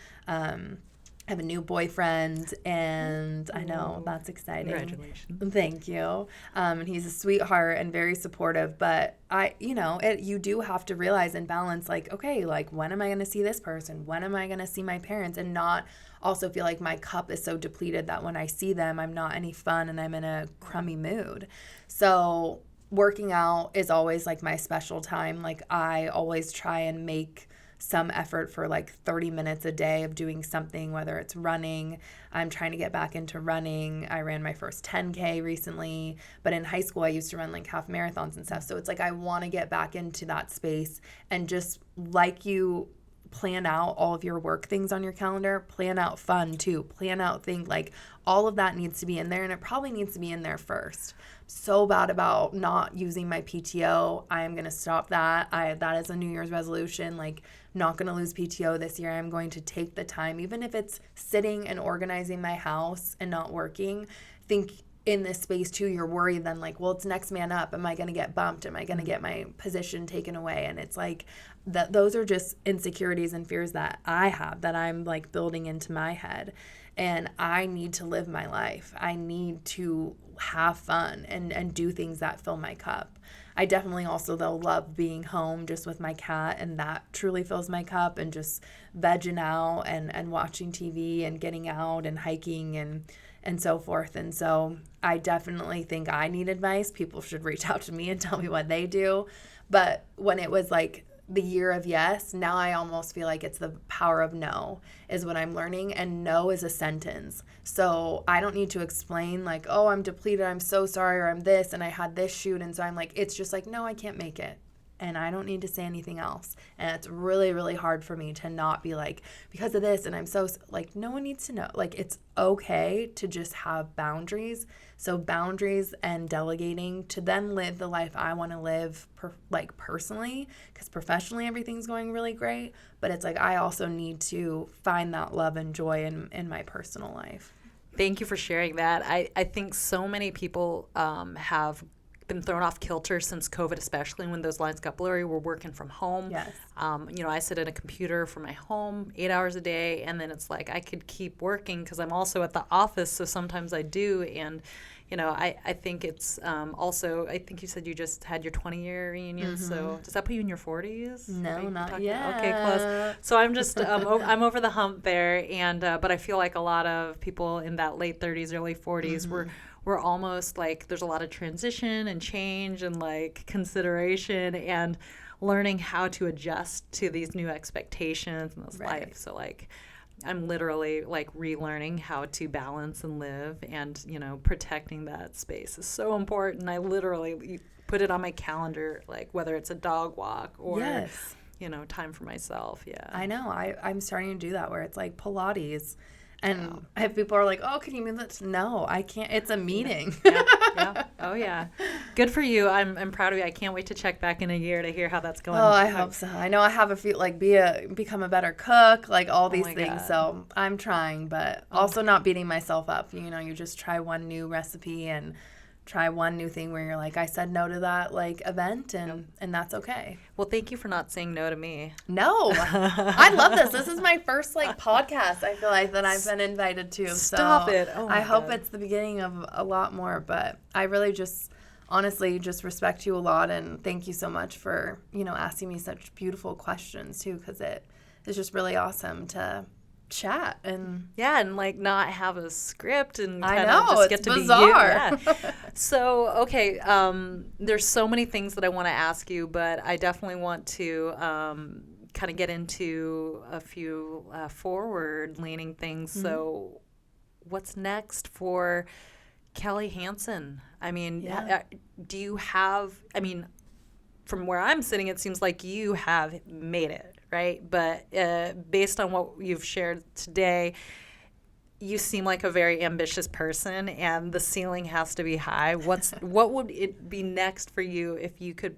I have a new boyfriend, and I know that's exciting. Congratulations. Thank you. And he's a sweetheart and very supportive, but you do have to realize and balance, like, okay, like when am I going to see this person? When am I going to see my parents? And not also feel like my cup is so depleted that when I see them, I'm not any fun and I'm in a crummy mood. So working out is always like my special time. Like I always try and make some effort for like 30 minutes a day of doing something, whether it's running. I'm trying to get back into running. I ran my first 10K recently, but in high school I used to run like half marathons and stuff. So it's like I want to get back into that space, and just like you plan out all of your work things on your calendar, plan out fun too. Plan out things, like all of that needs to be in there, and it probably needs to be in there first. So bad about not using my PTO. I am going to stop that. That is a New Year's resolution. Like, not going to lose PTO this year. I'm going to take the time, even if it's sitting and organizing my house and not working. I think in this space too, you're worried then, like, well, it's next man up. Am I going to get bumped? Am I going to get my position taken away? And it's like that. Those are just insecurities and fears that I have, that I'm like building into my head. And I need to live my life. I need to have fun and do things that fill my cup. I definitely also, though, love being home just with my cat, and that truly fills my cup, and just vegging out and watching TV and getting out and hiking and so forth. And so I definitely think I need advice. People should reach out to me and tell me what they do. But when it was like the year of yes, now I almost feel like it's the power of no is what I'm learning, and no is a sentence. So I don't need to explain like, oh, I'm depleted, I'm so sorry, or I'm this, and I had this shoot, and so I'm like, it's just like, no, I can't make it. and I don't need to say anything else. And it's really, really hard for me to not be like, because of this, and I'm so, like, no one needs to know. Like, it's okay to just have boundaries. So boundaries and delegating to then live the life I want to live, personally, because professionally everything's going really great. But it's like I also need to find that love and joy in my personal life. Thank you for sharing that. I think so many people have been thrown off kilter since COVID, especially when those lines got blurry. We're working from home. Yes. I sit at a computer from my home 8 hours a day, and then it's like I could keep working because I'm also at the office, so sometimes I do. And, I think it's also, I think you said you just had your 20-year reunion, so does that put you in your 40s? No, not yet. Okay, close. So I'm just, I'm over the hump there, and but I feel like a lot of people in that late 30s, early 40s, we're almost like there's a lot of transition and change and like consideration and learning how to adjust to these new expectations in this life. So like I'm literally like relearning how to balance and live, and protecting that space is so important. I literally put it on my calendar, like whether it's a dog walk or time for myself. Yeah, I know. I'm starting to do that where it's like Pilates. And if people are like, oh, can you move that? No, I can't. It's a meeting. Yeah. Oh, yeah. Good for you. I'm proud of you. I can't wait to check back in a year to hear how that's going. Oh, I hope so. I know I have a few, like, become a better cook, like all these things. God. So I'm trying, but also not beating myself up. You just try one new recipe and try one new thing where you're like, I said no to that like event, and that's okay. Well, thank you for not saying no to me. No, I love this. This is my first podcast I feel like that I've been invited to. Stop it. Oh I hope it's the beginning of a lot more, but I really honestly respect you a lot, and thank you so much for, asking me such beautiful questions too, because it is just really awesome to chat and like not have a script and kind of just get to bizarre. Be you. Yeah. So okay, there's so many things that I want to ask you, but I definitely want to kind of get into a few forward leaning things. So what's next for Kelly Hanson? I mean, do you have, from where I'm sitting, it seems like you have made it, right? But based on what you've shared today, you seem like a very ambitious person, and the ceiling has to be high. What would it be next for you if you could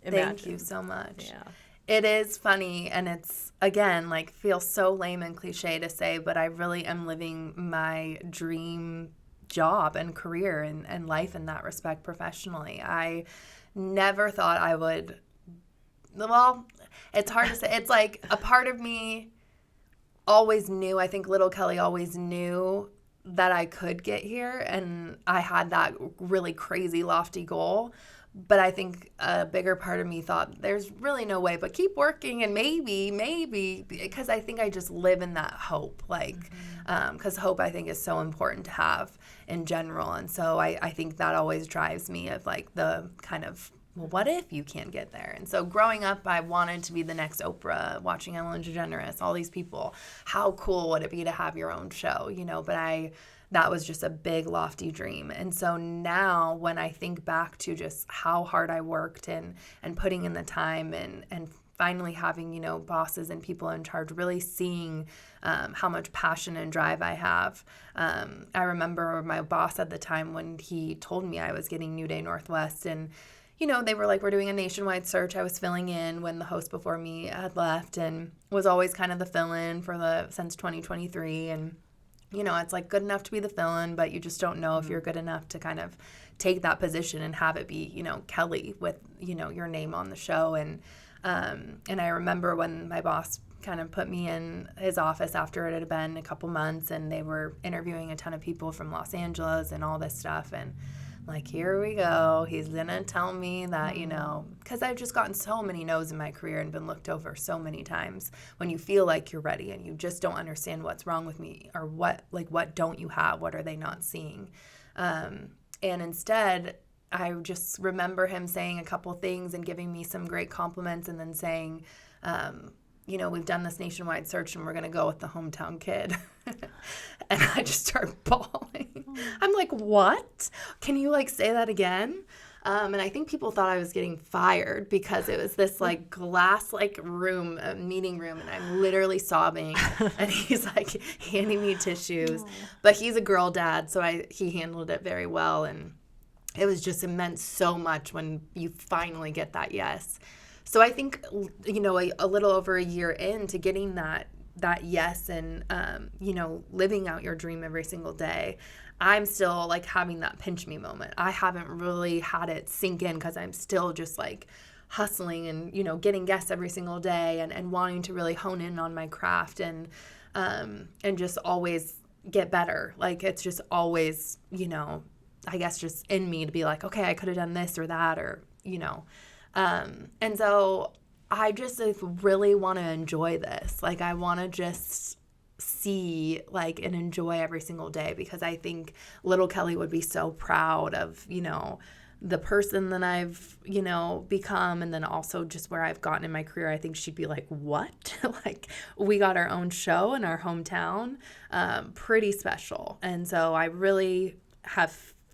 imagine? Thank you so much. Yeah. It is funny, and it's, again, like, feels so lame and cliche to say, but I really am living my dream job and career and life in that respect professionally. I never thought I would, well, it's hard to say. It's like a part of me always knew, I think little Kelly always knew that I could get here, and I had that really crazy lofty goal. But I think a bigger part of me thought there's really no way, but keep working, and maybe, because I think I just live in that hope, because hope I think is so important to have in general. And so I think that always drives me of like the kind of, well, what if you can't get there? And so growing up, I wanted to be the next Oprah, watching Ellen DeGeneres, all these people. How cool would it be to have your own show, but that was just a big, lofty dream. And so now when I think back to just how hard I worked and putting in the time and finally having, bosses and people in charge, really seeing how much passion and drive I have. I remember my boss at the time when he told me I was getting New Day Northwest, and they were like, we're doing a nationwide search. I was filling in when the host before me had left, and was always kind of the fill-in since 2023. And it's like good enough to be the fill-in, but you just don't know if you're good enough to kind of take that position and have it be, Kelly with, your name on the show. And I remember when my boss kind of put me in his office after it had been a couple months, and they were interviewing a ton of people from Los Angeles and all this stuff. And like, here we go. He's going to tell me that, because I've just gotten so many no's in my career and been looked over so many times when you feel like you're ready and you just don't understand what's wrong with me, or what don't you have? What are they not seeing? And instead, I just remember him saying a couple things and giving me some great compliments, and then saying, we've done this nationwide search and we're going to go with the hometown kid. And I just started bawling. I'm like, what? Can you say that again? And I think people thought I was getting fired because it was this like glass like room, a meeting room, and I'm literally sobbing. And he's like handing me tissues. Aww. But he's a girl dad, so he handled it very well. And it meant so much when you finally get that yes. So I think, you know, a little over a year into getting that yes and, you know, living out your dream every single day, I'm still like having that pinch me moment. I haven't really had it sink in because I'm still just like hustling and, you know, getting guests every single day and wanting to really hone in on my craft and just always get better. Like it's just always, you know, I guess just in me to be like, okay, I could have done this or that or, you know. And so I just really want to enjoy this. Like I want to just see like and enjoy every single day because I think little Kelly would be so proud of, you know, the person that I've, you know, become and then also just where I've gotten in my career. I think she'd be like, what? Like we got our own show in our hometown. Pretty special. And so I really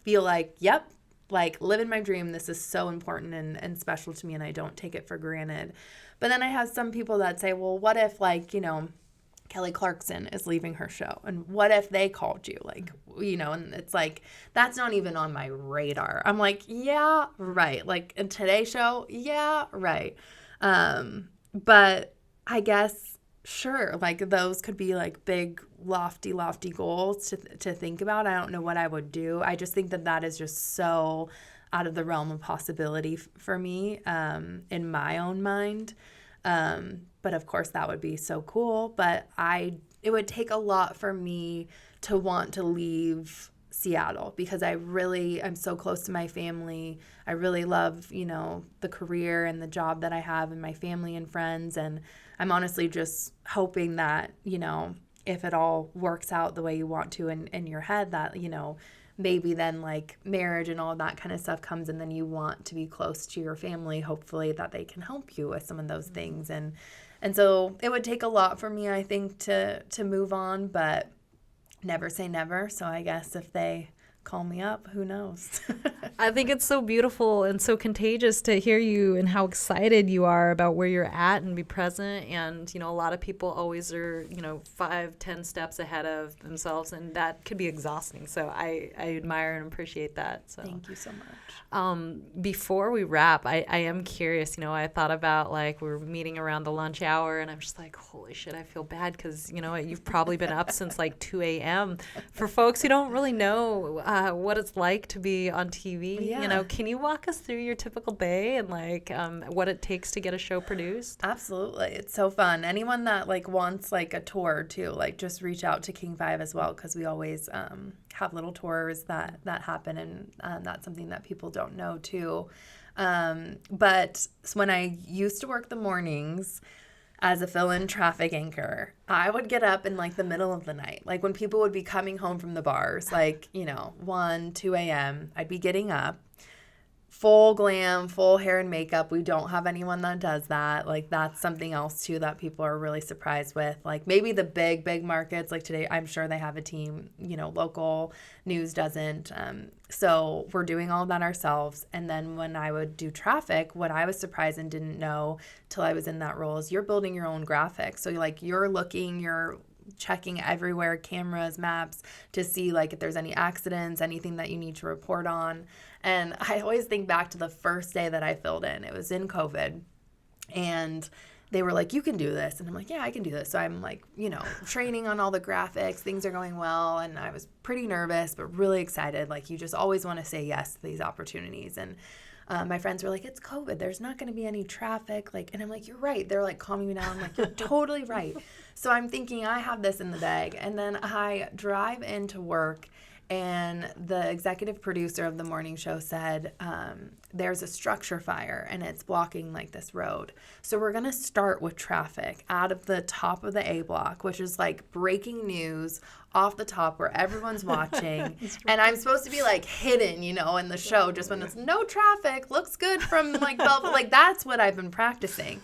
feel like, yep, like living my dream. This is so important and special to me and I don't take it for granted. But then I have some people that say, well, what if like, you know, Kelly Clarkson is leaving her show and what if they called you? Like, you know, and it's like, that's not even on my radar. I'm like, yeah, right. Like in today's show, yeah, right. But I guess, sure, like those could be like big, lofty goals to think about. I don't know what I would do. I just think that is just so out of the realm of possibility for me in my own mind. But of course that would be so cool. But it would take a lot for me to want to leave Seattle because I'm so close to my family. I really love, you know, the career and the job that I have and my family and friends. And I'm honestly just hoping that, you know, if it all works out the way you want to in your head, that, you know, maybe then like marriage and all that kind of stuff comes and then you want to be close to your family, hopefully that they can help you with some of those things. And so it would take a lot for me, I think, to move on, but never say never. So I guess if they call me up, who knows? I think it's so beautiful and so contagious to hear you and how excited you are about where you're at and be present. And, you know, a lot of people always are, you know, 5-10 steps ahead of themselves, and that could be exhausting. So I admire and appreciate that. So thank you so much. Before we wrap, I am curious, you know, I thought about like we were meeting around the lunch hour and I'm just like, holy shit, I feel bad because, you know, you've probably been up since like 2 a.m. For folks who don't really know what it's like to be on TV, you know, can you walk us through your typical day and like what it takes to get a show produced? Absolutely. It's so fun. Anyone that like wants like a tour too, like just reach out to King 5 as well because we always have little tours that happen and that's something that people don't know too. But when I used to work the mornings as a fill-in traffic anchor, I would get up in like the middle of the night. Like when people would be coming home from the bars, like, you know, 1, 2 a.m., I'd be getting up, full glam, full hair and makeup. We don't have anyone that does that. Like that's something else too that people are really surprised with. Like maybe the big markets, like today, I'm sure they have a team, you know, local news doesn't. So we're doing all of that ourselves. And then when I would do traffic, what I was surprised and didn't know till I was in that role is you're building your own graphics. So you're checking everywhere, cameras, maps, to see like if there's any accidents, anything that you need to report on. And I always think back to the first day that I filled in. It was in COVID. And they were like, you can do this. And I'm like, yeah, I can do this. So I'm like, you know, training on all the graphics. Things are going well. And I was pretty nervous, but really excited. Like you just always want to say yes to these opportunities. And my friends were like, it's COVID. There's not going to be any traffic. Like, and I'm like, you're right. They're like calming me down. I'm like, you're totally right. So I'm thinking I have this in the bag. And then I drive into work and the executive producer of the morning show said, there's a structure fire and it's blocking like this road. So we're going to start with traffic out of the top of the A block, which is like breaking news off the top where everyone's watching. And I'm supposed to be like hidden, you know, in the show just when it's no traffic, looks good from like Belfast. Like that's what I've been practicing.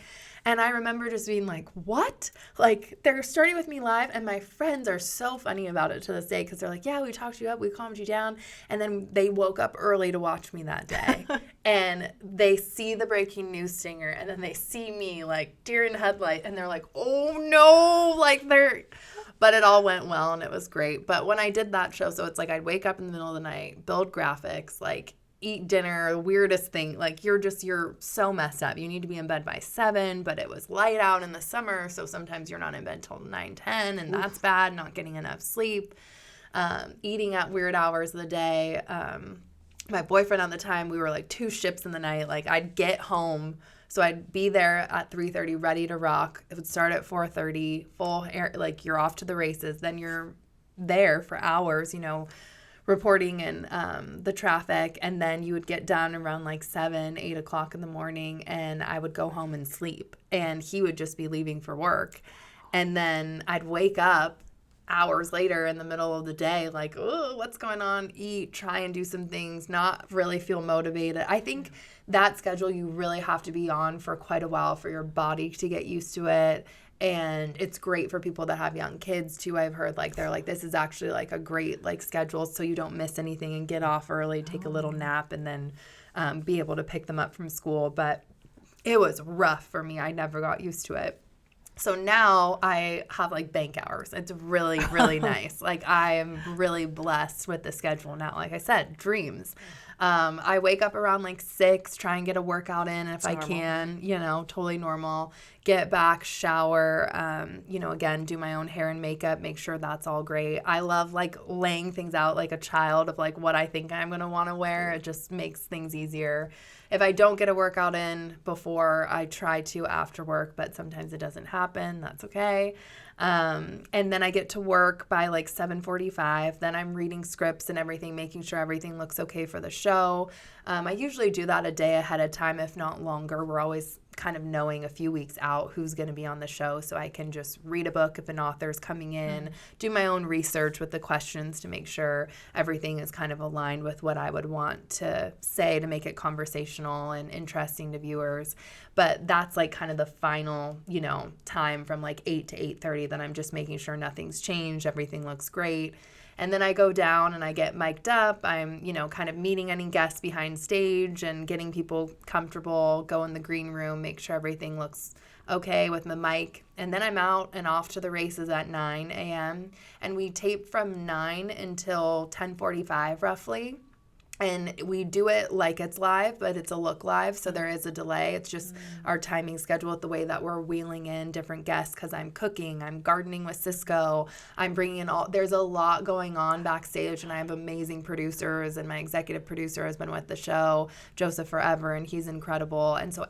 And I remember just being like, what? Like, they're starting with me live, and my friends are so funny about it to this day because they're like, yeah, we talked you up, we calmed you down. And then they woke up early to watch me that day. And they see the breaking news stinger, and then they see me, like, deer in headlight, and they're like, oh, no, like, but it all went well, and it was great. But when I did that show, so it's like I'd wake up in the middle of the night, build graphics, like, eat dinner, the weirdest thing. Like, you're so messed up. You need to be in bed by 7, but it was light out in the summer, so sometimes you're not in bed till 9, 10, and that's bad, not getting enough sleep, eating at weird hours of the day. My boyfriend at the time, we were like 2 ships in the night. Like, I'd get home, so I'd be there at 3:30 ready to rock. It would start at 4:30, full air, like, you're off to the races. Then you're there for hours, reporting in the traffic, and then you would get done around like 7, 8 o'clock in the morning, and I would go home and sleep, and he would just be leaving for work. And then I'd wake up hours later in the middle of the day, like, oh, what's going on? Eat, try and do some things, not really feel motivated. I think that schedule you really have to be on for quite a while for your body to get used to it. And it's great for people that have young kids too. I've heard like they're like, this is actually like a great like schedule so you don't miss anything and get off early, take a little nap, and then be able to pick them up from school. But it was rough for me. I never got used to it. So now I have like bank hours. It's really, really nice. Like, I am really blessed with the schedule now. Like I said, dreams. I wake up around like 6, try and get a workout in if I can, totally normal. Get back, shower, again, do my own hair and makeup, make sure that's all great. I love like laying things out like a child of like what I think I'm going to want to wear. It just makes things easier. If I don't get a workout in before, I try to after work, but sometimes it doesn't happen. That's okay. And then I get to work by like 7:45. Then I'm reading scripts and everything, making sure everything looks okay for the show. I usually do that a day ahead of time, if not longer. We're always kind of knowing a few weeks out who's going to be on the show, so I can just read a book if an author's coming in, do my own research with the questions to make sure everything is kind of aligned with what I would want to say to make it conversational and interesting to viewers. But that's like kind of the final, time from like 8 to 8:30 that I'm just making sure nothing's changed, everything looks great. And then I go down and I get mic'd up. I'm, kind of meeting any guests behind stage and getting people comfortable, go in the green room, make sure everything looks okay with the mic. And then I'm out and off to the races at 9 a.m. And we tape from 9 until 10:45 roughly. And we do it like it's live, but it's a look live, so there is a delay. It's just our timing schedule with the way that we're wheeling in different guests, because I'm cooking, I'm gardening with Cisco, I'm bringing in there's a lot going on backstage, and I have amazing producers, and my executive producer has been with the show, Joseph Forever, and he's incredible. And so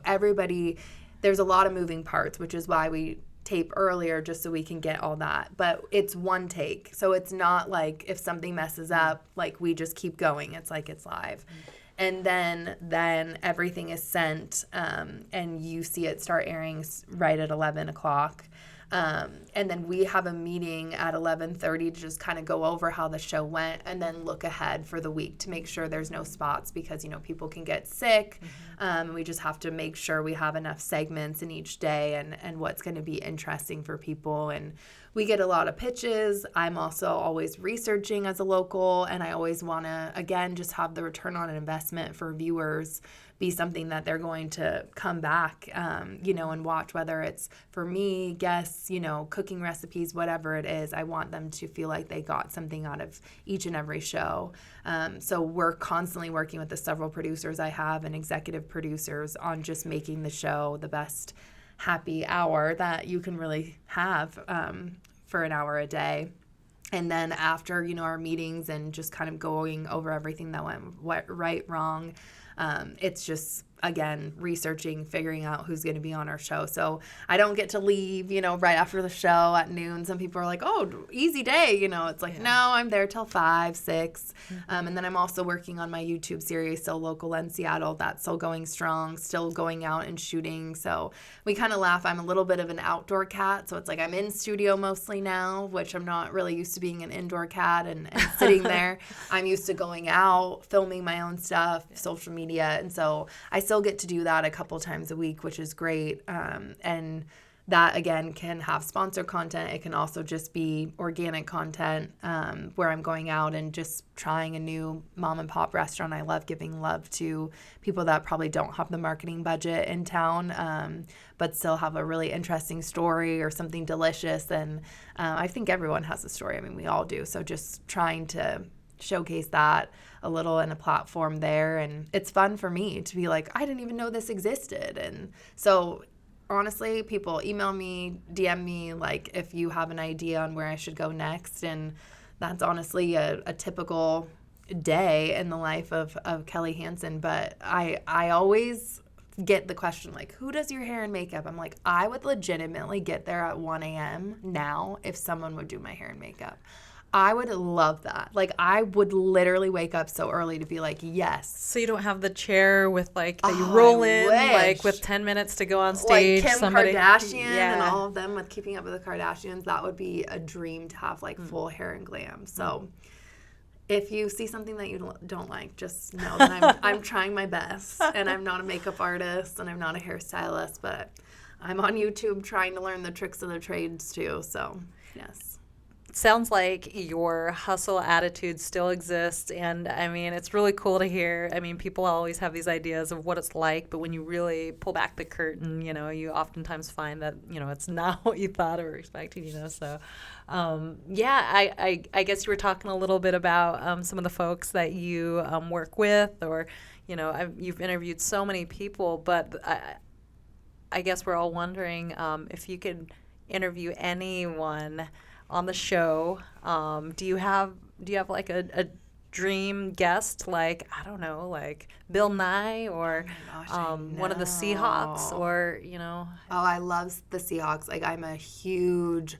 there's a lot of moving parts, which is why we tape earlier, just so we can get all that. But it's one take, so it's not like if something messes up, like we just keep going. It's like it's live. And then everything is sent, and you see it start airing right at 11 o'clock. And then we have a meeting at 11:30 to just kind of go over how the show went and then look ahead for the week to make sure there's no spots, because, people can get sick. We just have to make sure we have enough segments in each day and what's going to be interesting for people. And we get a lot of pitches. I'm also always researching as a local, and I always want to, again, just have the return on an investment for viewers be something that they're going to come back, and watch, whether it's for me, guests, cooking recipes, whatever it is. I want them to feel like they got something out of each and every show. So we're constantly working with the several producers I have and executive producers on just making the show the best happy hour that you can really have for an hour a day. And then after, our meetings and just kind of going over everything that went right, wrong, it's just, again, researching, figuring out who's going to be on our show. So I don't get to leave, right after the show at noon. Some people are like, oh, easy day. It's like, no, I'm there till 5, 6. And then I'm also working on my YouTube series, So Local in Seattle. That's still going strong, still going out and shooting. So we kind of laugh. I'm a little bit of an outdoor cat. So it's like I'm in studio mostly now, which I'm not really used to being an indoor cat and sitting there. I'm used to going out, filming my own stuff, social media. And so I still get to do that a couple times a week, which is great. And that, again, can have sponsored content. It can also just be organic content where I'm going out and just trying a new mom and pop restaurant. I love giving love to people that probably don't have the marketing budget in town, but still have a really interesting story or something delicious. And I think everyone has a story. I mean, we all do. So just trying to showcase that a little in a platform there. And it's fun for me to be like, I didn't even know this existed. And so honestly, people email me, DM me, like if you have an idea on where I should go next. And that's honestly a typical day in the life of Kelly Hanson. But I always get the question, like, who does your hair and makeup? I'm like, I would legitimately get there at 1 a.m. now if someone would do my hair and makeup. I would love that. Like, I would literally wake up so early to be like, yes. So you don't have the chair with, like, that you roll in, like, with 10 minutes to go on stage. Like Kim Kardashian and all of them with Keeping Up with the Kardashians. That would be a dream to have, like, full hair and glam. So if you see something that you don't like, just know that I'm trying my best. And I'm not a makeup artist and I'm not a hairstylist, but I'm on YouTube trying to learn the tricks of the trades too. So, yes. Sounds like your hustle attitude still exists, and I mean, it's really cool to hear. I mean, people always have these ideas of what it's like, but when you really pull back the curtain, you know, you oftentimes find that, you know, it's not what you thought or expected, you know. So I guess you were talking a little bit about some of the folks that you work with, or, you know, you've interviewed so many people, but I guess we're all wondering if you could interview anyone on the show. Do you have like a dream guest, like, I don't know, like Bill Nye or one of the Seahawks, or, you know? Oh, I love the Seahawks. Like, I'm a huge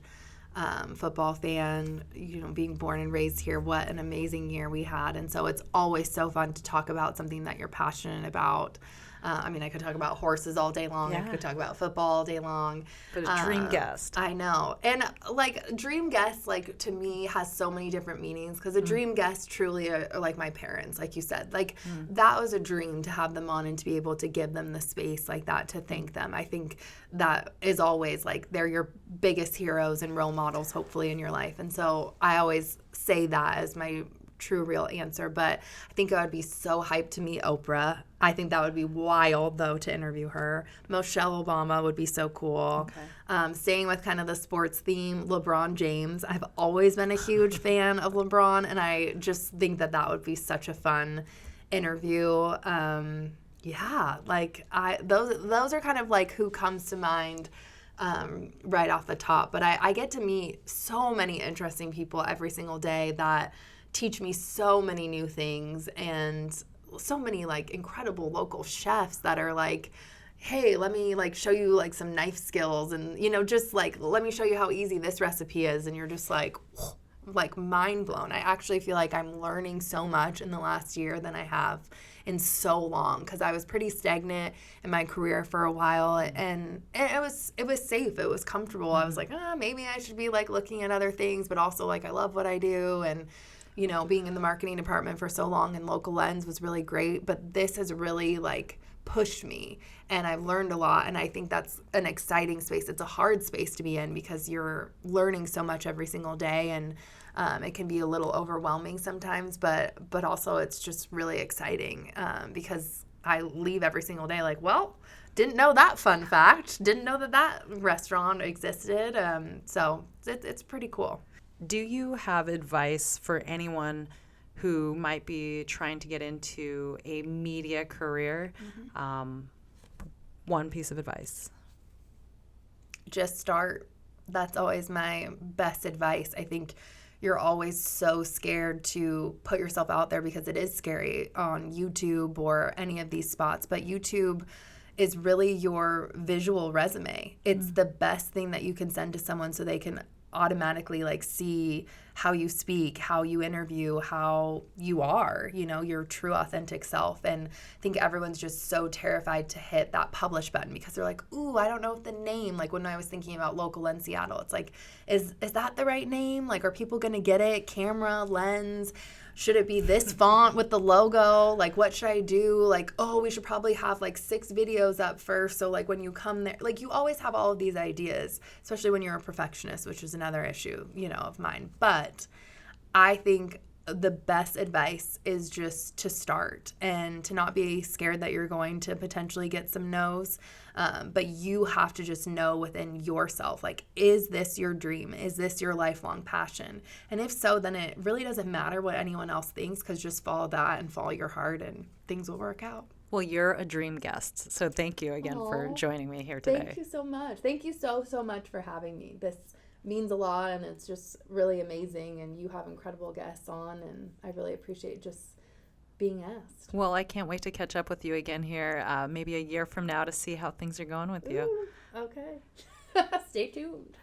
football fan, you know, being born and raised here. What an amazing year we had. And so it's always so fun to talk about something that you're passionate about. I mean, I could talk about horses all day long. Yeah. I could talk about football all day long. But a dream guest. I know. And, like, dream guest, like, to me has so many different meanings, because a dream guest truly are like my parents, like you said. Like, that was a dream to have them on and to be able to give them the space like that to thank them. I think that is always, like, they're your biggest heroes and role models, hopefully, in your life. And so I always say that as my true real answer. But I think I would be so hyped to meet Oprah. I think that would be wild, though, to interview her. Michelle Obama would be so cool. Okay. Staying with kind of the sports theme, LeBron James. I've always been a huge fan of LeBron, and I just think that would be such a fun interview. Yeah, like those are kind of like who comes to mind right off the top. But I get to meet so many interesting people every single day that teach me so many new things, and so many like incredible local chefs that are like, hey, let me like show you like some knife skills, and, you know, just like, let me show you how easy this recipe is. And you're just like mind blown. I actually feel like I'm learning so much in the last year than I have in so long, because I was pretty stagnant in my career for a while, and it was safe, it was comfortable. I was like, maybe I should be like looking at other things, but also like I love what I do. And, you know, being in the marketing department for so long in Local Lens was really great, but this has really like pushed me, and I've learned a lot, and I think that's an exciting space. It's a hard space to be in because you're learning so much every single day, and it can be a little overwhelming sometimes, but also it's just really exciting because I leave every single day like, well, didn't know that fun fact, didn't know that restaurant existed, so it's pretty cool. Do you have advice for anyone who might be trying to get into a media career? One piece of advice. Just start. That's always my best advice. I think you're always so scared to put yourself out there because it is scary on YouTube or any of these spots. But YouTube is really your visual resume. It's the best thing that you can send to someone so they can automatically like see how you speak, how you interview, how you are, you know, your true authentic self. And I think everyone's just so terrified to hit that publish button because they're like, ooh, I don't know if the name, like when I was thinking about Local in Seattle, it's like, is that the right name? Like, are people going to get it? Camera, lens, should it be this font with the logo? Like, what should I do? Like, oh, we should probably have like 6 videos up first. So like when you come there, like you always have all of these ideas, especially when you're a perfectionist, which is another issue, you know, of mine. But I think the best advice is just to start and to not be scared that you're going to potentially get some no's. But you have to just know within yourself, like, is this your dream? Is this your lifelong passion? And if so, then it really doesn't matter what anyone else thinks, because just follow that and follow your heart and things will work out. Well, you're a dream guest. So thank you again for joining me here today. Thank you so much. Thank you so much for having me. This means a lot, and it's just really amazing, and you have incredible guests on, and I really appreciate just being asked. Well, I can't wait to catch up with you again here maybe a year from now to see how things are going with you. Ooh, okay. Stay tuned.